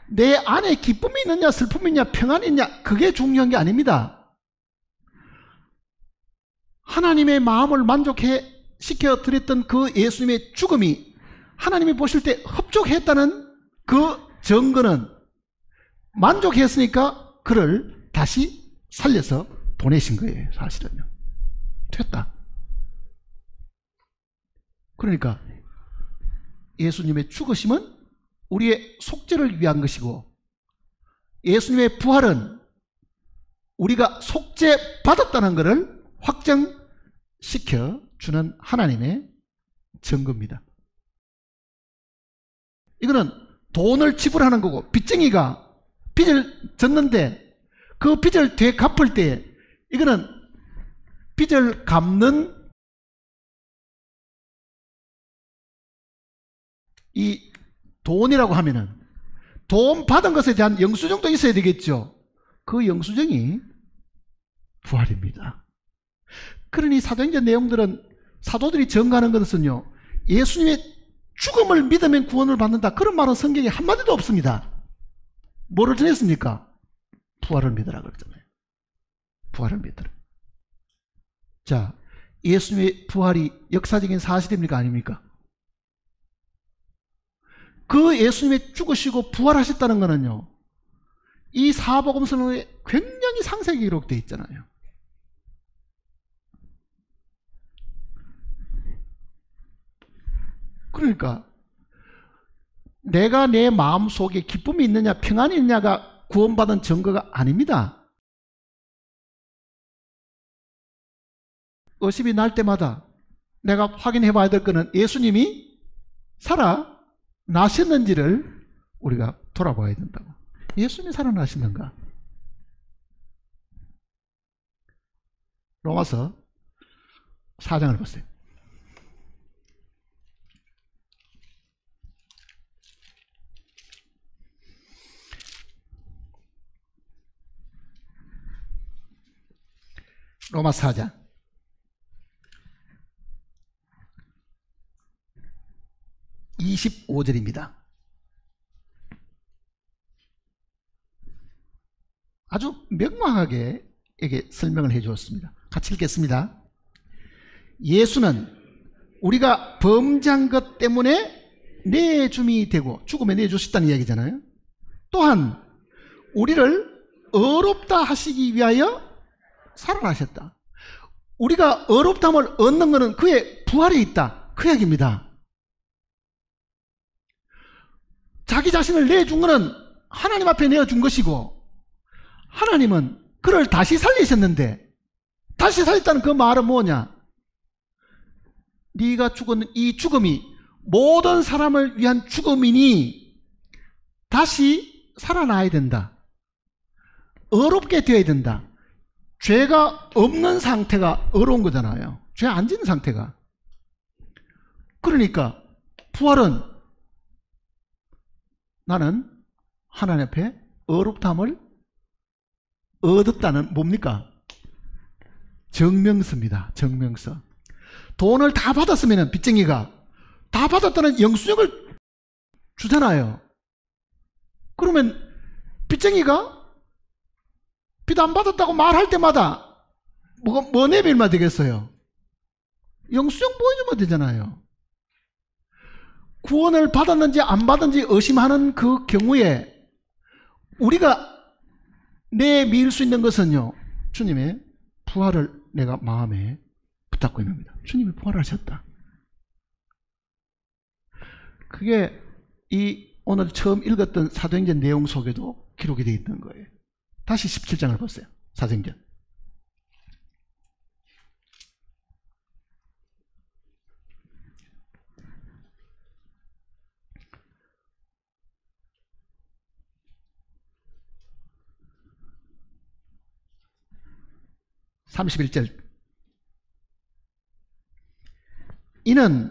내 안에 기쁨이 있느냐 슬픔이 있냐 평안이 있냐 그게 중요한 게 아닙니다. 하나님의 마음을 만족시켜 드렸던 그 예수님의 죽음이 하나님이 보실 때 흡족했다는 그 증거는 만족했으니까 그를 다시 살려서 보내신 거예요. 사실은요. 됐다. 그러니까 예수님의 죽으심은 우리의 속죄를 위한 것이고 예수님의 부활은 우리가 속죄 받았다는 것을 확정시켜 주는 하나님의 증거입니다. 이거는 돈을 지불하는 거고 빚쟁이가 빚을 졌는데 그 빚을 되갚을 때 이거는 빚을 갚는 이 돈이라고 하면은 돈 받은 것에 대한 영수증도 있어야 되겠죠. 그 영수증이 부활입니다. 그러니 사도행전 내용들은 사도들이 전가하는 것은요, 예수님의 죽음을 믿으면 구원을 받는다 그런 말은 성경에 한마디도 없습니다. 뭐를 전했습니까? 부활을 믿으라 그랬잖아요. 부활을 믿으라. 자, 예수님의 부활이 역사적인 사실입니까 아닙니까? 그 예수님이 죽으시고 부활하셨다는 것은요, 이 사복음서에 굉장히 상세하게 기록되어 있잖아요. 그러니까 내가 내 마음속에 기쁨이 있느냐 평안이 있느냐가 구원받은 증거가 아닙니다. 의심이 날 때마다 내가 확인해 봐야 될 것은 예수님이 살아나셨는지를 우리가 돌아봐야 된다고. 예수님이 살아나셨는가? 로마서 4장을 보세요. 로마 4장 25절입니다. 아주 명확하게 이게 설명을 해 주었습니다. 같이 읽겠습니다. 예수는 우리가 범죄한 것 때문에 내줌이 되고 죽음에 내주셨다는 이야기잖아요. 또한 우리를 의롭다 하시기 위하여 살아나셨다. 우리가 의롭다함을 얻는 것은 그의 부활에 있다. 그 이야기입니다. 자기 자신을 내준 것은 하나님 앞에 내어준 것이고 하나님은 그를 다시 살리셨는데 다시 살렸다는 그 말은 뭐냐? 네가 죽은 이 죽음이 모든 사람을 위한 죽음이니 다시 살아나야 된다. 의롭게 되어야 된다. 죄가 없는 상태가 의로운 거잖아요. 죄 안 짓는 상태가. 그러니까 부활은 나는 하나님 앞에 의롭다함을 얻었다는 뭡니까? 증명서입니다. 증명서. 돈을 다 받았으면 빚쟁이가 다 받았다는 영수증을 주잖아요. 그러면 빚쟁이가 빚 안 받았다고 말할 때마다 뭐 내밀면 되겠어요? 영수증 보여주면 되잖아요. 구원을 받았는지 안 받았는지 의심하는 그 경우에 우리가 내밀 수 있는 것은요, 주님의 부활을 내가 마음에 붙잡고 있는 겁니다. 주님이 부활하셨다. 그게 이 오늘 처음 읽었던 사도행전 내용 속에도 기록이 되어 있는 거예요. 다시 17장을 보세요. 사도행전. (31절) 이는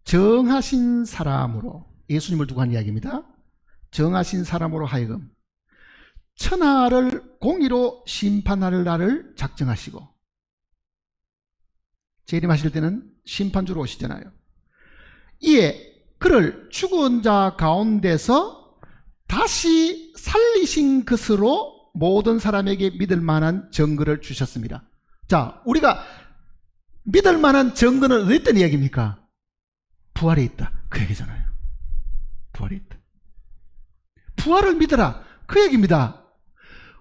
정하신 사람으로, 예수님을 두고 한 이야기입니다. 정하신 사람으로 하여금 천하를 공의로 심판할 날을 작정하시고, 재림하실 때는 심판주로 오시잖아요. 이에 그를 죽은 자 가운데서 다시 살리신 것으로 모든 사람에게 믿을 만한 증거를 주셨습니다. 자, 우리가 믿을 만한 증거는 어디 있다는 이야기입니까? 부활에 있다, 그 얘기잖아요. 부활에 있다. 부활을 믿어라, 그 얘기입니다.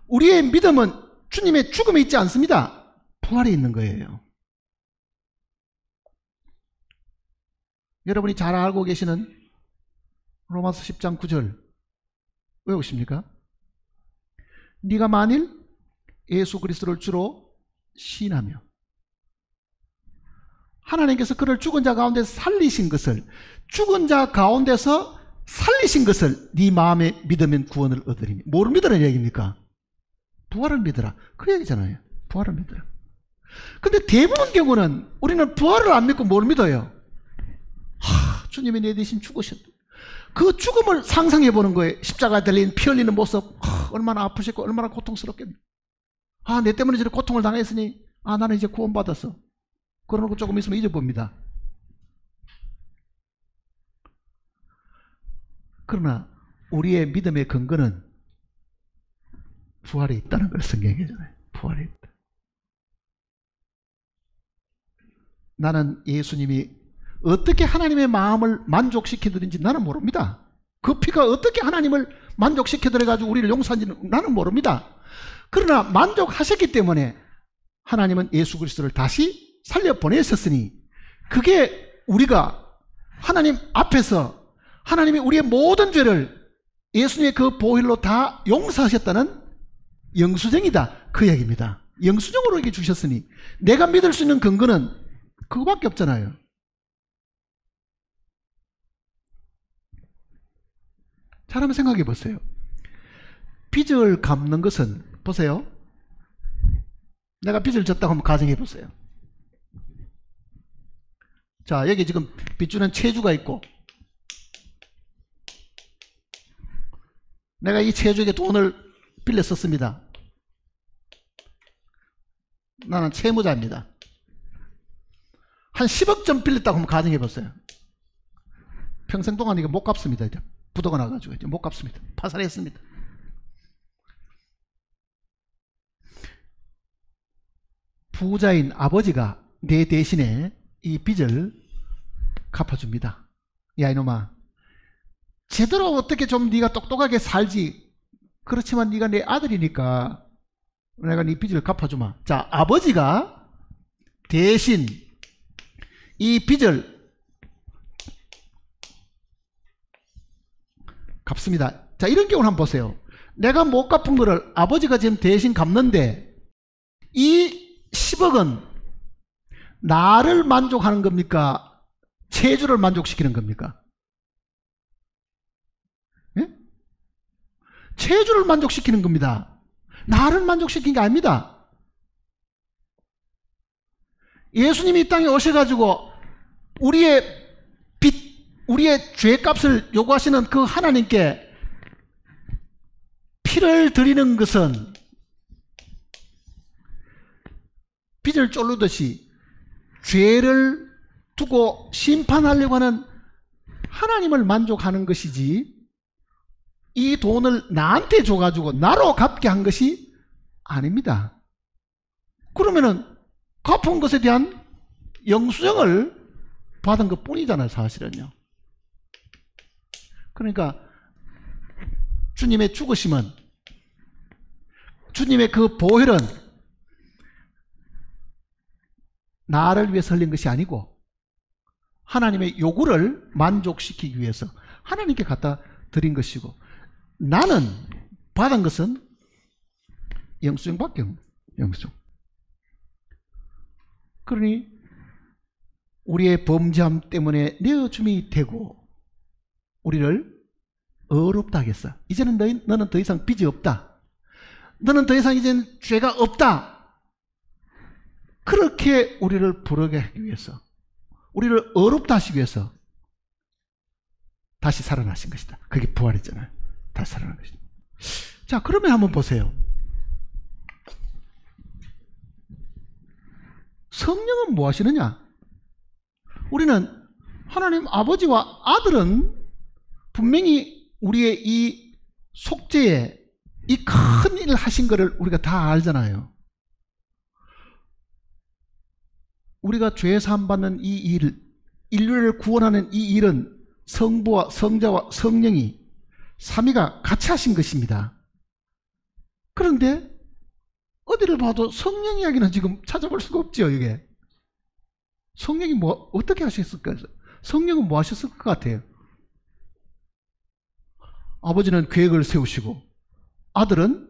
우리의 믿음은 주님의 죽음에 있지 않습니다. 부활에 있는 거예요. 여러분이 잘 알고 계시는 로마서 10장 9절 외우십니까? 네가 만일 예수 그리스도를 주로 시인하며 하나님께서 그를 죽은 자 가운데서 살리신 것을, 죽은 자 가운데서 살리신 것을 네 마음에 믿으면 구원을 얻으리니. 뭐를 믿으라는 얘기입니까? 부활을 믿으라, 그 얘기잖아요. 부활을 믿으라. 근데 대부분 경우는 우리는 부활을 안 믿고 뭘 믿어요? 주님이 내 대신 죽으셨다. 그 죽음을 상상해 보는 거예요. 십자가에 달린 피 흘리는 모습, 얼마나 아프셨고 얼마나 고통스럽겠네. 내 때문에 저렇게 고통을 당했으니 나는 이제 구원받았어. 그러고 조금 있으면 잊어봅니다. 그러나 우리의 믿음의 근거는 부활에 있다는 걸 성경에 얘기하잖아요. 부활에 있다. 나는 예수님이 어떻게 하나님의 마음을 만족시켜드린지 나는 모릅니다. 그 피가 어떻게 하나님을 만족시켜드려가지고 우리를 용서한지는 나는 모릅니다. 그러나 만족하셨기 때문에 하나님은 예수 그리스도를 다시 살려 보내셨으니, 그게 우리가 하나님 앞에서 하나님이 우리의 모든 죄를 예수님의 그 보혈로 다 용서하셨다는 영수증이다, 그 얘기입니다. 영수증으로 이게 주셨으니 내가 믿을 수 있는 근거는 그거밖에 없잖아요. 잘 한번 생각해 보세요. 빚을 갚는 것은, 보세요. 내가 빚을 졌다고 한번 가정해 보세요. 자, 여기 지금 빚주는 채주가 있고, 내가 이 채주에게 돈을 빌려 썼습니다. 나는 채무자입니다. 한 10억 전 빌렸다고 한번 가정해 보세요. 평생 동안 이거 못 갚습니다. 이제 부도가 나가지고 이제 못 갚습니다. 파산했습니다. 부자인 아버지가 내 대신에 이 빚을 갚아줍니다. 야, 이놈아, 제대로 어떻게 좀 네가 똑똑하게 살지. 그렇지만 네가 내 아들이니까 내가 네 빚을 갚아주마. 자, 아버지가 대신 이 빚을 갚습니다. 자, 이런 경우를 한번 보세요. 내가 못 갚은 거를 아버지가 지금 대신 갚는데, 이 10억은 나를 만족하는 겁니까? 채주를 만족시키는 겁니까? 예? 채주를 만족시키는 겁니다. 나를 만족시킨 게 아닙니다. 예수님이 이 땅에 오셔가지고 우리의 빚, 우리의 죄값을 요구하시는 그 하나님께 피를 드리는 것은 빚을 쫄르듯이 죄를 두고 심판하려고 하는 하나님을 만족하는 것이지, 이 돈을 나한테 줘가지고 나로 갚게 한 것이 아닙니다. 그러면은 갚은 것에 대한 영수증을 받은 것 뿐이잖아요, 사실은요. 그러니까 주님의 죽으심은, 주님의 그 보혈은 나를 위해서 흘린 것이 아니고 하나님의 요구를 만족시키기 위해서 하나님께 갖다 드린 것이고, 나는 받은 것은 영수증밖에 없는 영수증. 그러니 우리의 범죄함 때문에 내어줌이 되고 우리를 어렵다 하겠어. 이제는 너는 더 이상 빚이 없다. 너는 더 이상 이제는 죄가 없다. 그렇게 우리를 부르게 하기 위해서, 우리를 어렵다 하시기 위해서 다시 살아나신 것이다. 그게 부활이잖아요. 다시 살아난 것이다. 자, 그러면 한번 보세요. 성령은 뭐 하시느냐? 우리는 하나님 아버지와 아들은 분명히 우리의 이 속죄에 이 큰 일을 하신 것을 우리가 다 알잖아요. 우리가 죄 사함 받는 이 일, 인류를 구원하는 이 일은 성부와 성자와 성령이 삼위가 같이 하신 것입니다. 그런데 어디를 봐도 성령 이야기는 지금 찾아볼 수가 없죠. 이게 성령이 뭐 어떻게 하셨을까요? 성령은 뭐 하셨을 것 같아요? 아버지는 계획을 세우시고 아들은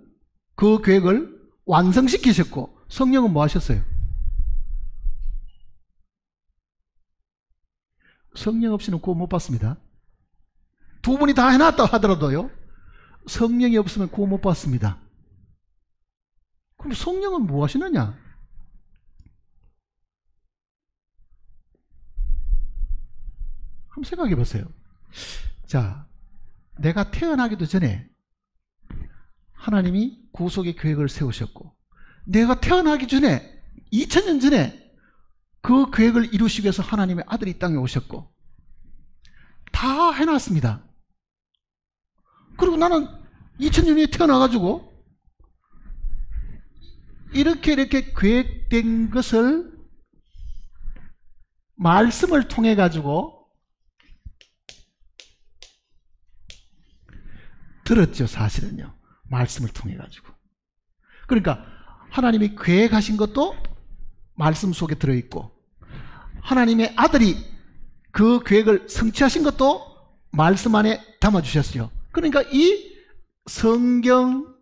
그 계획을 완성시키셨고 성령은 뭐 하셨어요? 성령 없이는 구원 못 받습니다. 두 분이 다 해놨다 하더라도요, 성령이 없으면 구원 못 받습니다. 그럼 성령은 뭐 하시느냐? 한번 생각해 보세요. 자, 내가 태어나기도 전에 하나님이 구속의 계획을 세우셨고, 내가 태어나기 전에 2000년 전에 그 계획을 이루시기 위해서 하나님의 아들이 이 땅에 오셨고 다 해놨습니다. 그리고 나는 2000년 후에 태어나가지고 이렇게 계획된 것을 말씀을 통해 가지고 들었죠. 사실은요, 말씀을 통해 가지고. 그러니까 하나님이 계획하신 것도 말씀 속에 들어있고, 하나님의 아들이 그 계획을 성취하신 것도 말씀 안에 담아주셨어요. 그러니까 이 성경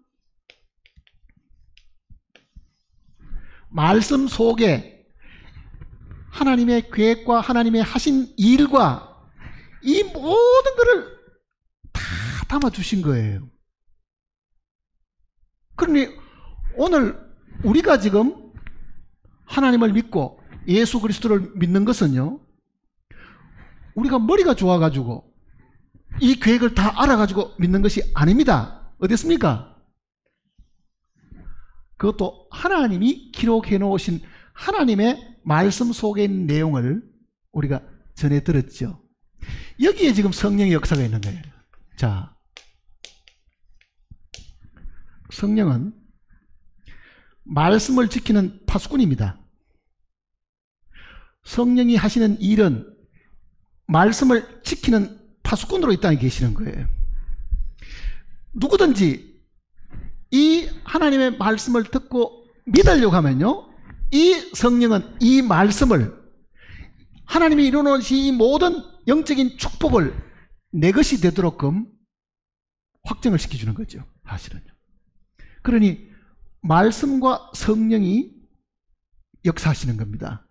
말씀 속에 하나님의 계획과 하나님의 하신 일과 이 모든 것을 다 담아주신 거예요. 그러니 오늘 우리가 지금 하나님을 믿고 예수 그리스도를 믿는 것은요, 우리가 머리가 좋아가지고 이 계획을 다 알아가지고 믿는 것이 아닙니다. 어땠습니까? 그것도 하나님이 기록해 놓으신 하나님의 말씀 속에 있는 내용을 우리가 전해 들었죠. 여기에 지금 성령의 역사가 있는 거예요. 자, 성령은 말씀을 지키는 파수꾼입니다. 성령이 하시는 일은 말씀을 지키는 파수꾼으로 이 땅에 계시는 거예요. 누구든지 이 하나님의 말씀을 듣고 믿으려고 하면요, 이 성령은 이 말씀을, 하나님이 이루어놓으신 이 모든 영적인 축복을 내 것이 되도록끔 확정을 시켜주는 거죠. 사실은요. 그러니 말씀과 성령이 역사하시는 겁니다.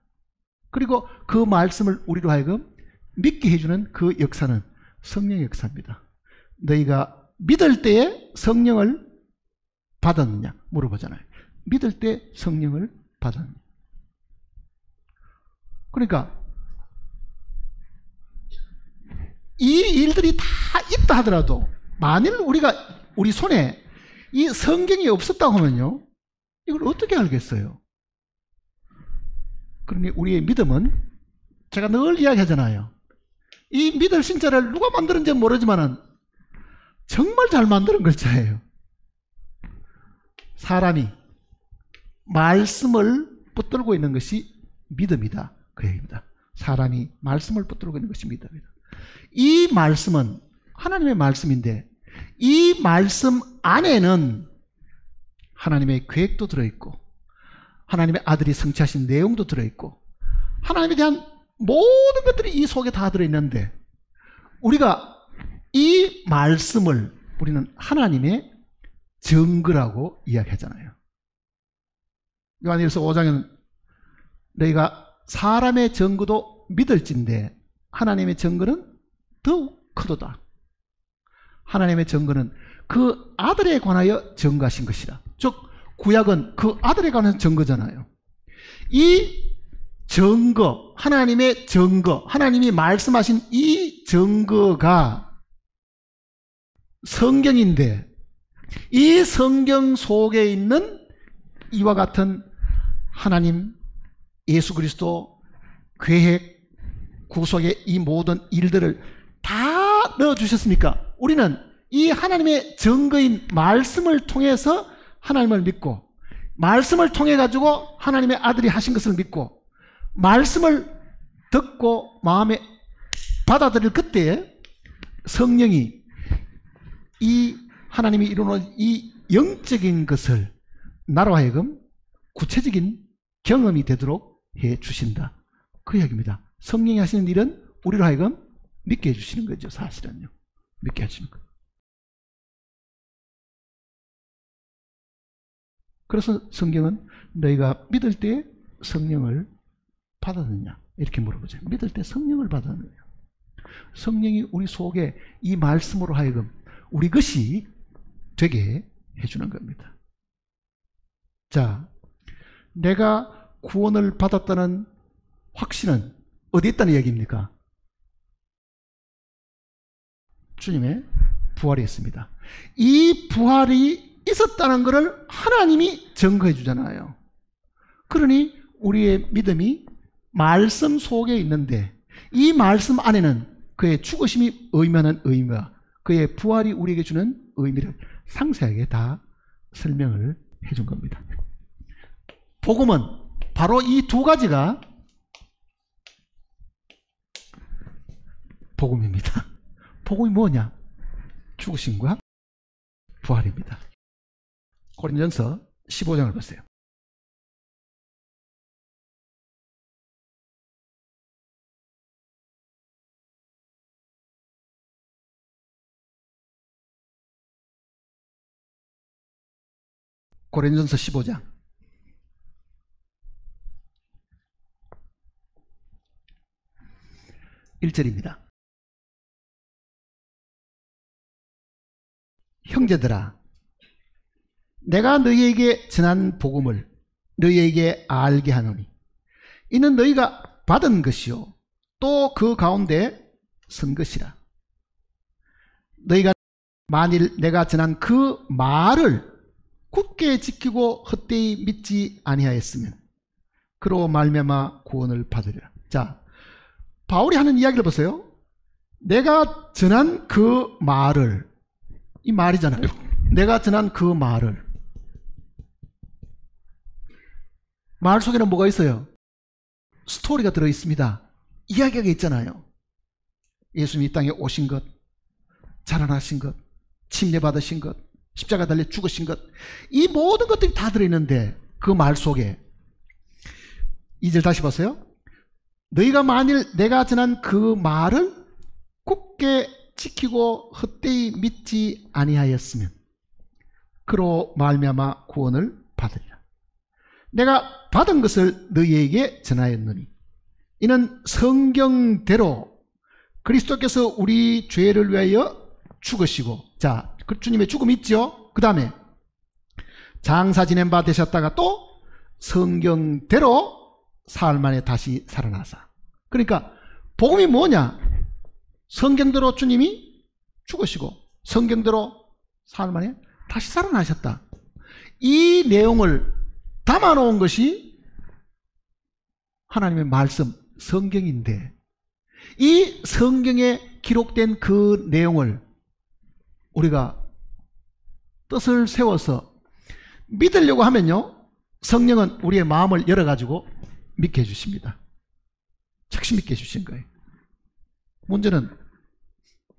그리고 그 말씀을 우리로 하여금 믿게 해주는 그 역사는 성령의 역사입니다. 너희가 믿을 때에 성령을 받았느냐 물어보잖아요. 믿을 때 성령을 받았느냐. 그러니까 이 일들이 다 있다 하더라도 만일 우리 손에 이 성경이 없었다고 하면요, 이걸 어떻게 알겠어요? 그러니 우리의 믿음은, 제가 늘 이야기하잖아요, 이 믿을 신자를 누가 만드는지 모르지만은 정말 잘 만드는 글자예요. 사람이 말씀을 붙들고 있는 것이 믿음이다, 그 얘기입니다. 사람이 말씀을 붙들고 있는 것이 믿음이다. 이 말씀은 하나님의 말씀인데 이 말씀 안에는 하나님의 계획도 들어있고 하나님의 아들이 성취하신 내용도 들어있고 하나님에 대한 모든 것들이 이 속에 다 들어있는데, 우리가 이 말씀을 우리는 하나님의 증거라고 이야기하잖아요. 요한일서 5장에는 너희가 사람의 증거도 믿을진데 하나님의 증거는 더욱 크도다. 하나님의 증거는 그 아들에 관하여 증거하신 것이라. 즉 구약은 그 아들에 관한 증거잖아요. 이 증거, 하나님의 증거, 하나님이 말씀하신 이 증거가 성경인데 이 성경 속에 있는 이와 같은 하나님, 예수 그리스도, 계획, 구속의 이 모든 일들을 다 넣어주셨으니까 우리는 이 하나님의 증거인 말씀을 통해서 하나님을 믿고, 말씀을 통해 가지고 하나님의 아들이 하신 것을 믿고, 말씀을 듣고 마음에 받아들일 그때에 성령이 이 하나님이 이루는 이 영적인 것을 나로 하여금 구체적인 경험이 되도록 해 주신다, 그 이야기입니다. 성령이 하시는 일은 우리로 하여금 믿게 해주시는 거죠. 사실은요, 믿게 하시는 거예요. 그래서 성경은 너희가 믿을 때 성령을 받았느냐 이렇게 물어보죠. 믿을 때 성령을 받았느냐. 성령이 우리 속에 이 말씀으로 하여금 우리 것이 되게 해주는 겁니다. 자, 내가 구원을 받았다는 확신은 어디에 있다는 얘기입니까? 주님의 부활이 있습니다. 이 부활이 있었다는 것을 하나님이 증거해 주잖아요. 그러니 우리의 믿음이 말씀 속에 있는데 이 말씀 안에는 그의 죽으심이 의미하는 의미와 그의 부활이 우리에게 주는 의미를 상세하게 다 설명을 해준 겁니다. 복음은 바로 이 두 가지가 복음입니다. 복음이 뭐냐? 죽으심과 부활입니다. 고린도전서 15장을 보세요. 고린도전서 15장 1절입니다. 형제들아, 내가 너희에게 전한 복음을 너희에게 알게 하노니 이는 너희가 받은 것이요 또 그 가운데 선 것이라. 너희가 만일 내가 전한 그 말을 굳게 지키고 헛되이 믿지 아니하였으면 그로 말미암아 구원을 받으리라. 자, 바울이 하는 이야기를 보세요. 내가 전한 그 말을, 이 말이잖아요. 내가 전한 그 말을, 말 속에는 뭐가 있어요? 스토리가 들어있습니다. 이야기가 있잖아요. 예수님이 이 땅에 오신 것, 자라나신 것, 침례받으신 것, 십자가 달려 죽으신 것, 이 모든 것들이 다 들어있는데 그 말 속에 2절 다시 보세요. 너희가 만일 내가 전한 그 말을 굳게 지키고 헛되이 믿지 아니하였으면 그로 말미암아 구원을 받으리라. 내가 받은 것을 너희에게 전하였느니 이는 성경대로 그리스도께서 우리 죄를 위하여 죽으시고, 자, 그 주님의 죽음 있죠. 그 다음에 장사 지낸 바 되셨다가 또 성경대로 사흘 만에 다시 살아나사. 그러니까 복음이 뭐냐? 성경대로 주님이 죽으시고 성경대로 사흘 만에 다시 살아나셨다. 이 내용을 담아놓은 것이 하나님의 말씀, 성경인데 이 성경에 기록된 그 내용을 우리가 뜻을 세워서 믿으려고 하면요, 성령은 우리의 마음을 열어가지고 믿게 해주십니다. 즉시 믿게 해주신 거예요. 문제는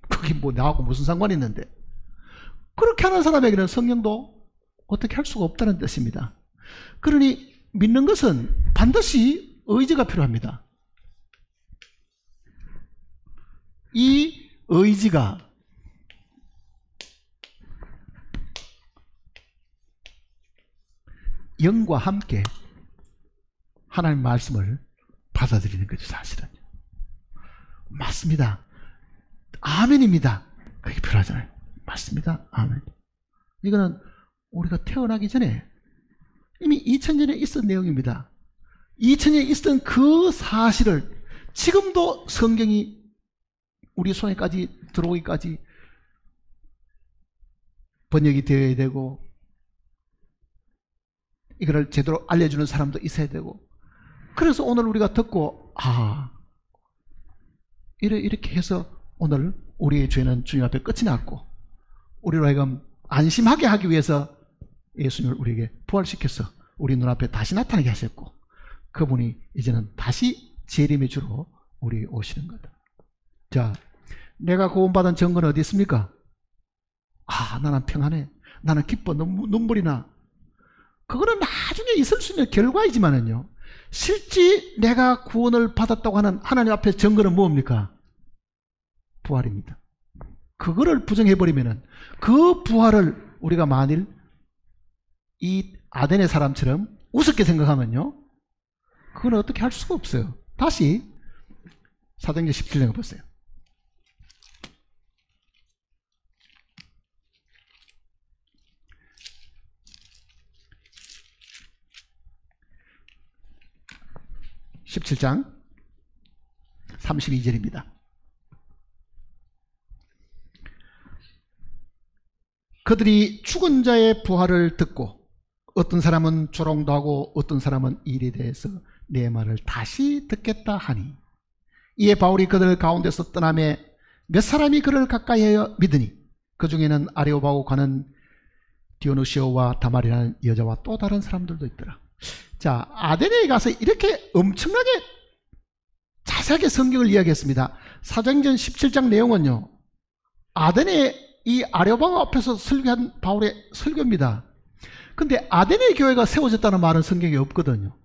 그게 뭐 나하고 무슨 상관이 있는데, 그렇게 하는 사람에게는 성령도 어떻게 할 수가 없다는 뜻입니다. 그러니 믿는 것은 반드시 의지가 필요합니다. 이 의지가 영과 함께 하나님의 말씀을 받아들이는 거죠. 사실은 맞습니다. 아멘입니다. 그게 필요하잖아요. 맞습니다. 아멘. 이거는 우리가 태어나기 전에 이미 2000년에 있었던 내용입니다. 2000년에 있었던 그 사실을 지금도 성경이 우리 손에까지 들어오기까지 번역이 되어야 되고, 이거를 제대로 알려주는 사람도 있어야 되고, 그래서 오늘 우리가 듣고 이렇게 해서 오늘 우리의 죄는 주님 앞에 끝이 났고, 우리로 하여금 안심하게 하기 위해서 예수님을 우리에게 부활시켜서 우리 눈앞에 다시 나타나게 하셨고, 그분이 이제는 다시 재림의 주로 우리 오시는 거다. 자, 내가 구원받은 증거는 어디 있습니까? 나는 평안해, 나는 기뻐, 눈물이 나. 그거는 나중에 있을 수 있는 결과이지만은요, 실제 내가 구원을 받았다고 하는 하나님 앞에 증거는 뭡니까? 부활입니다. 그거를 부정해버리면은, 그 부활을 우리가 만일 이 아덴의 사람처럼 우습게 생각하면요, 그건 어떻게 할 수가 없어요. 다시 사도행전 17장을 보세요. (17장) 32절입니다. 그들이 죽은 자의 부활을 듣고 어떤 사람은 조롱도 하고 어떤 사람은 이 일에 대해서 내 말을 다시 듣겠다 하니, 이에 바울이 그들 가운데서 떠나매 몇 사람이 그를 가까이하여 믿으니 그 중에는 아레오바고 가는 디오누시오와 다말이라는 여자와 또 다른 사람들도 있더라. 자, 아데네에 가서 이렇게 엄청나게 자세하게 성경을 이야기했습니다. 사도행전 17장 내용은요, 아데네 이 아레오바고 앞에서 설교한 바울의 설교입니다. 근데 아데네 교회가 세워졌다는 말은 성경에 없거든요.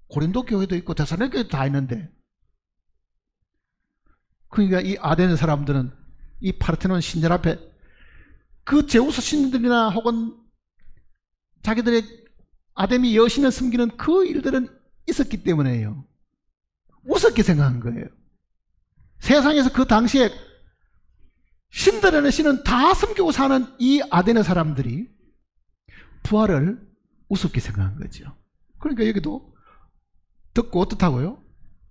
고린도 교회도 있고 데살로니가 교회도 다 있는데, 그러니까 이 아데네 사람들은 이 파르테논 신전 앞에 그 제우스 신들이나 혹은 자기들의 아데미 여신을 섬기는 그 일들은 있었기 때문에요, 우습게 생각한 거예요. 세상에서 그 당시에 신들이나 신은 다 섬기고 사는 이 아데네 사람들이 부활을 우습게 생각한 거죠. 그러니까 여기도 듣고 어떻다고요?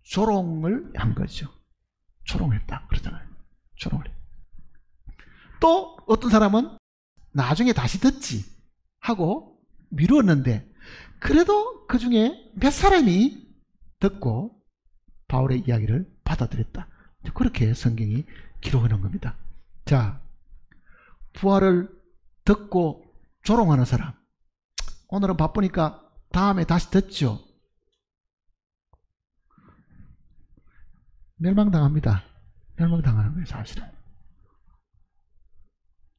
조롱을 한 거죠. 조롱했다 그러잖아요. 조롱을. 또 어떤 사람은 나중에 다시 듣지 하고 미루었는데, 그래도 그 중에 몇 사람이 듣고 바울의 이야기를 받아들였다. 그렇게 성경이 기록해 놓은 겁니다. 자, 부활을 듣고 조롱하는 사람, 오늘은 바쁘니까 다음에 다시 듣죠. 멸망당합니다. 멸망당하는 거예요, 사실은.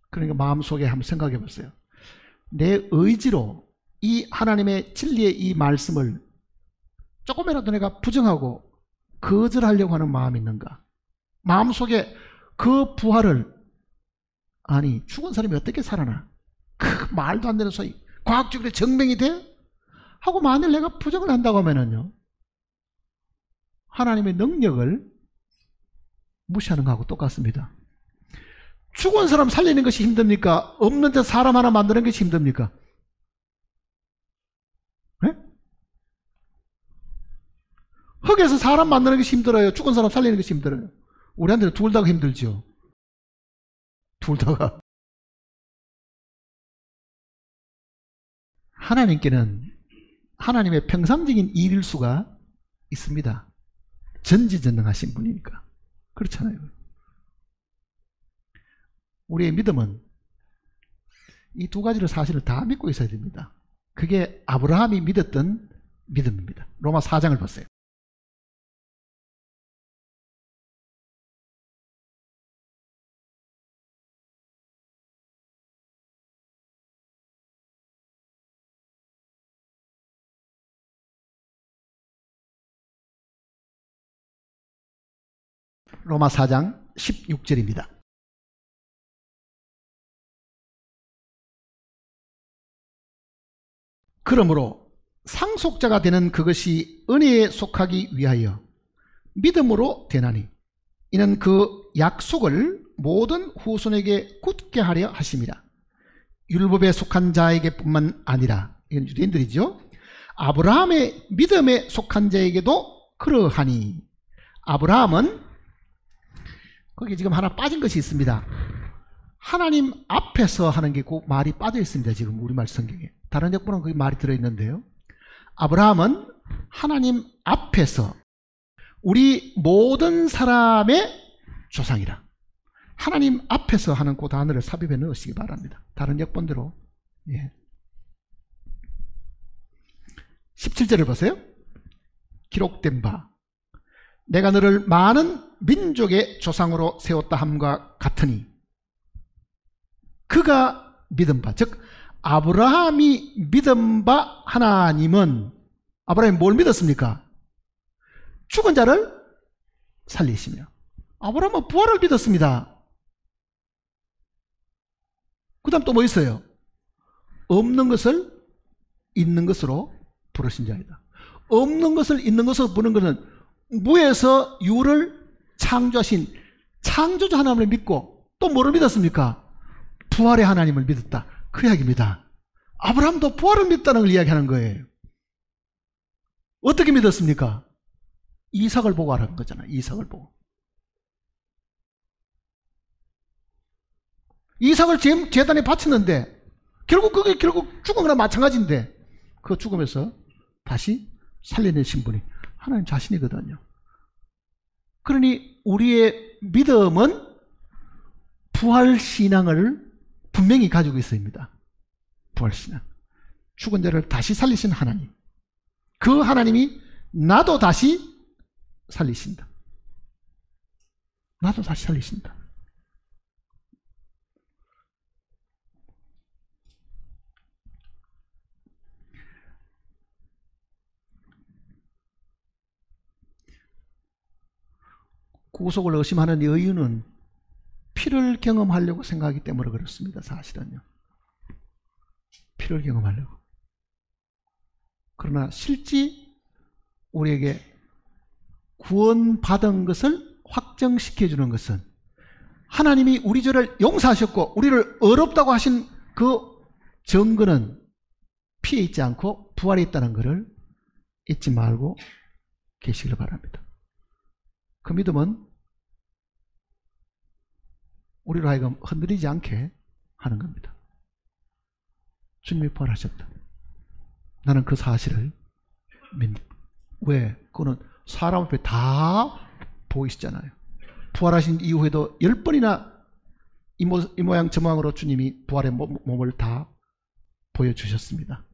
그러니까 마음속에 한번 생각해 보세요. 내 의지로 이 하나님의 진리의 이 말씀을 조금이라도 내가 부정하고 거절하려고 하는 마음이 있는가? 마음속에 그 부활을, 아니 죽은 사람이 어떻게 살아나? 그 말도 안 되는 소리, 과학적으로 증명이 돼? 하고 만일 내가 부정을 한다고 하면은요, 하나님의 능력을 무시하는 거하고 똑같습니다. 죽은 사람 살리는 것이 힘듭니까? 없는 데 사람 하나 만드는 것이 힘듭니까? 네? 흙에서 사람 만드는 것이 힘들어요? 죽은 사람 살리는 것이 힘들어요? 우리한테는 둘 다가 힘들죠. 둘 다가. 하나님께는 하나님의 평상적인 일일 수가 있습니다. 전지전능하신 분이니까. 그렇잖아요. 우리의 믿음은 이 두 가지를 사실을 다 믿고 있어야 됩니다. 그게 아브라함이 믿었던 믿음입니다. 로마 4장을 보세요. 로마 4장 16절입니다. 그러므로 상속자가 되는 그것이 은혜에 속하기 위하여 믿음으로 되나니, 이는 그 약속을 모든 후손에게 굳게 하려 하심이라. 율법에 속한 자에게 뿐만 아니라, 이건 유대인들이죠, 아브라함의 믿음에 속한 자에게도 그러하니. 아브라함은, 거기 지금 하나 빠진 것이 있습니다. 하나님 앞에서 하는 게 꼭 말이 빠져 있습니다. 지금 우리말 성경에. 다른 역보는 거기 말이 들어있는데요. 아브라함은 하나님 앞에서 우리 모든 사람의 조상이라. 하나님 앞에서 하는 그 단어를 삽입해 넣으시기 바랍니다. 다른 역본대로. 예. 17절을 보세요. 기록된 바 내가 너를 많은 민족의 조상으로 세웠다 함과 같으니 그가 믿은 바, 즉 아브라함이 믿은 바 하나님은 아브라함이 뭘 믿었습니까? 죽은 자를 살리시며. 아브라함은 부활을 믿었습니다. 그 다음 또 뭐 있어요? 없는 것을 있는 것으로 부르신 자이다. 없는 것을 있는 것으로 부르는 것은 무에서 유를 창조하신 창조주 하나님을 믿고 또 뭐를 믿었습니까? 부활의 하나님을 믿었다. 그 이야기입니다. 아브라함도 부활을 믿다는 걸 이야기하는 거예요. 어떻게 믿었습니까? 이삭을 보고 알은 거잖아요. 이삭을 보고. 이삭을 제단에 바쳤는데 결국 그게 죽은 거나 마찬가지인데 그 죽음에서 다시 살려내신 분이 하나님 자신이거든요. 그러니 우리의 믿음은 부활신앙을 분명히 가지고 있습니다. 부활신앙. 죽은 자를 다시 살리신 하나님. 그 하나님이 나도 다시 살리신다. 나도 다시 살리신다. 구속을 의심하는 이유는 피를 경험하려고 생각하기 때문에 그렇습니다. 사실은요. 피를 경험하려고. 그러나 실제 우리에게 구원받은 것을 확정시켜 주는 것은 하나님이 우리 죄를 용서하셨고 우리를 의롭다고 하신 그 증거는 피에 있지 않고 부활에 있다는 것을 잊지 말고 계시기를 바랍니다. 그 믿음은 우리로 하여금 흔들리지 않게 하는 겁니다. 주님이 부활하셨다. 나는 그 사실을 믿는다. 왜? 그거는 사람 앞에 다 보이시잖아요. 부활하신 이후에도 10번이나 이 모양 저 모양으로 주님이 부활의 몸을 다 보여주셨습니다.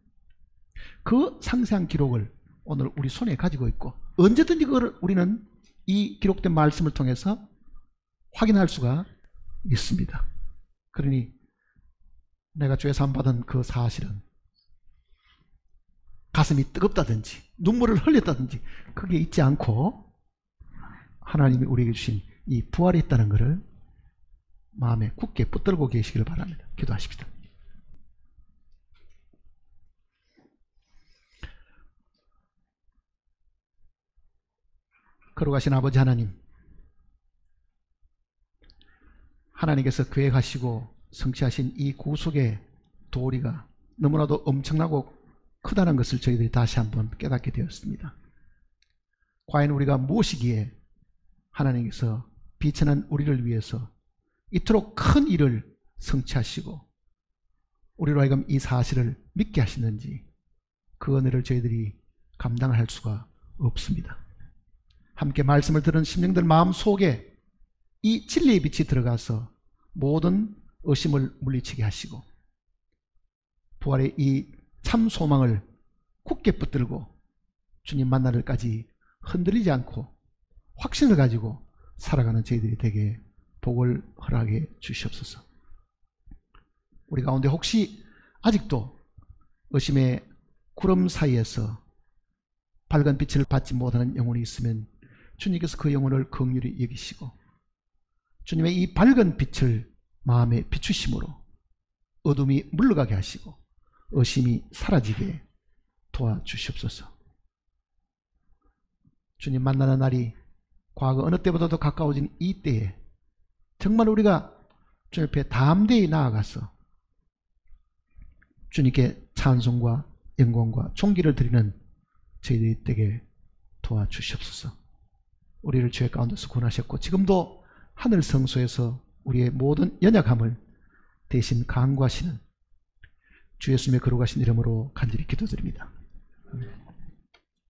그 상세한 기록을 오늘 우리 손에 가지고 있고 언제든지 그걸 우리는 이 기록된 말씀을 통해서 확인할 수가 있습니다. 그러니 내가 죄 사함 받은 그 사실은 가슴이 뜨겁다든지 눈물을 흘렸다든지 그게 있지 않고 하나님이 우리에게 주신 이 부활이 있다는 것을 마음에 굳게 붙들고 계시기를 바랍니다. 기도하십시다. 걸어가신 아버지 하나님, 하나님께서 계획하시고 성취하신 이 구속의 도리가 너무나도 엄청나고 크다는 것을 저희들이 다시 한번 깨닫게 되었습니다. 과연 우리가 무엇이기에 하나님께서 비천한 우리를 위해서 이토록 큰 일을 성취하시고 우리로 하여금 이 사실을 믿게 하시는지 그 은혜를 저희들이 감당할 수가 없습니다. 함께 말씀을 들은 심령들 마음속에 이 진리의 빛이 들어가서 모든 의심을 물리치게 하시고 부활의 이 참 소망을 굳게 붙들고 주님 만나를까지 흔들리지 않고 확신을 가지고 살아가는 저희들이 되게 복을 허락해 주시옵소서. 우리 가운데 혹시 아직도 의심의 구름 사이에서 밝은 빛을 받지 못하는 영혼이 있으면 주님께서 그 영혼을 긍휼히 여기시고 주님의 이 밝은 빛을 마음에 비추심으로 어둠이 물러가게 하시고 의심이 사라지게 도와주시옵소서. 주님 만나는 날이 과거 어느 때보다도 가까워진 이 때에 정말 우리가 주님 옆에 담대히 나아가서 주님께 찬송과 영광과 존귀를 드리는 저희들이 되게 도와주시옵소서. 우리를 죄 가운데서 구원하셨고 지금도 하늘 성소에서 우리의 모든 연약함을 대신 간구하시는 주 예수님의 거룩하신 이름으로 간절히 기도드립니다.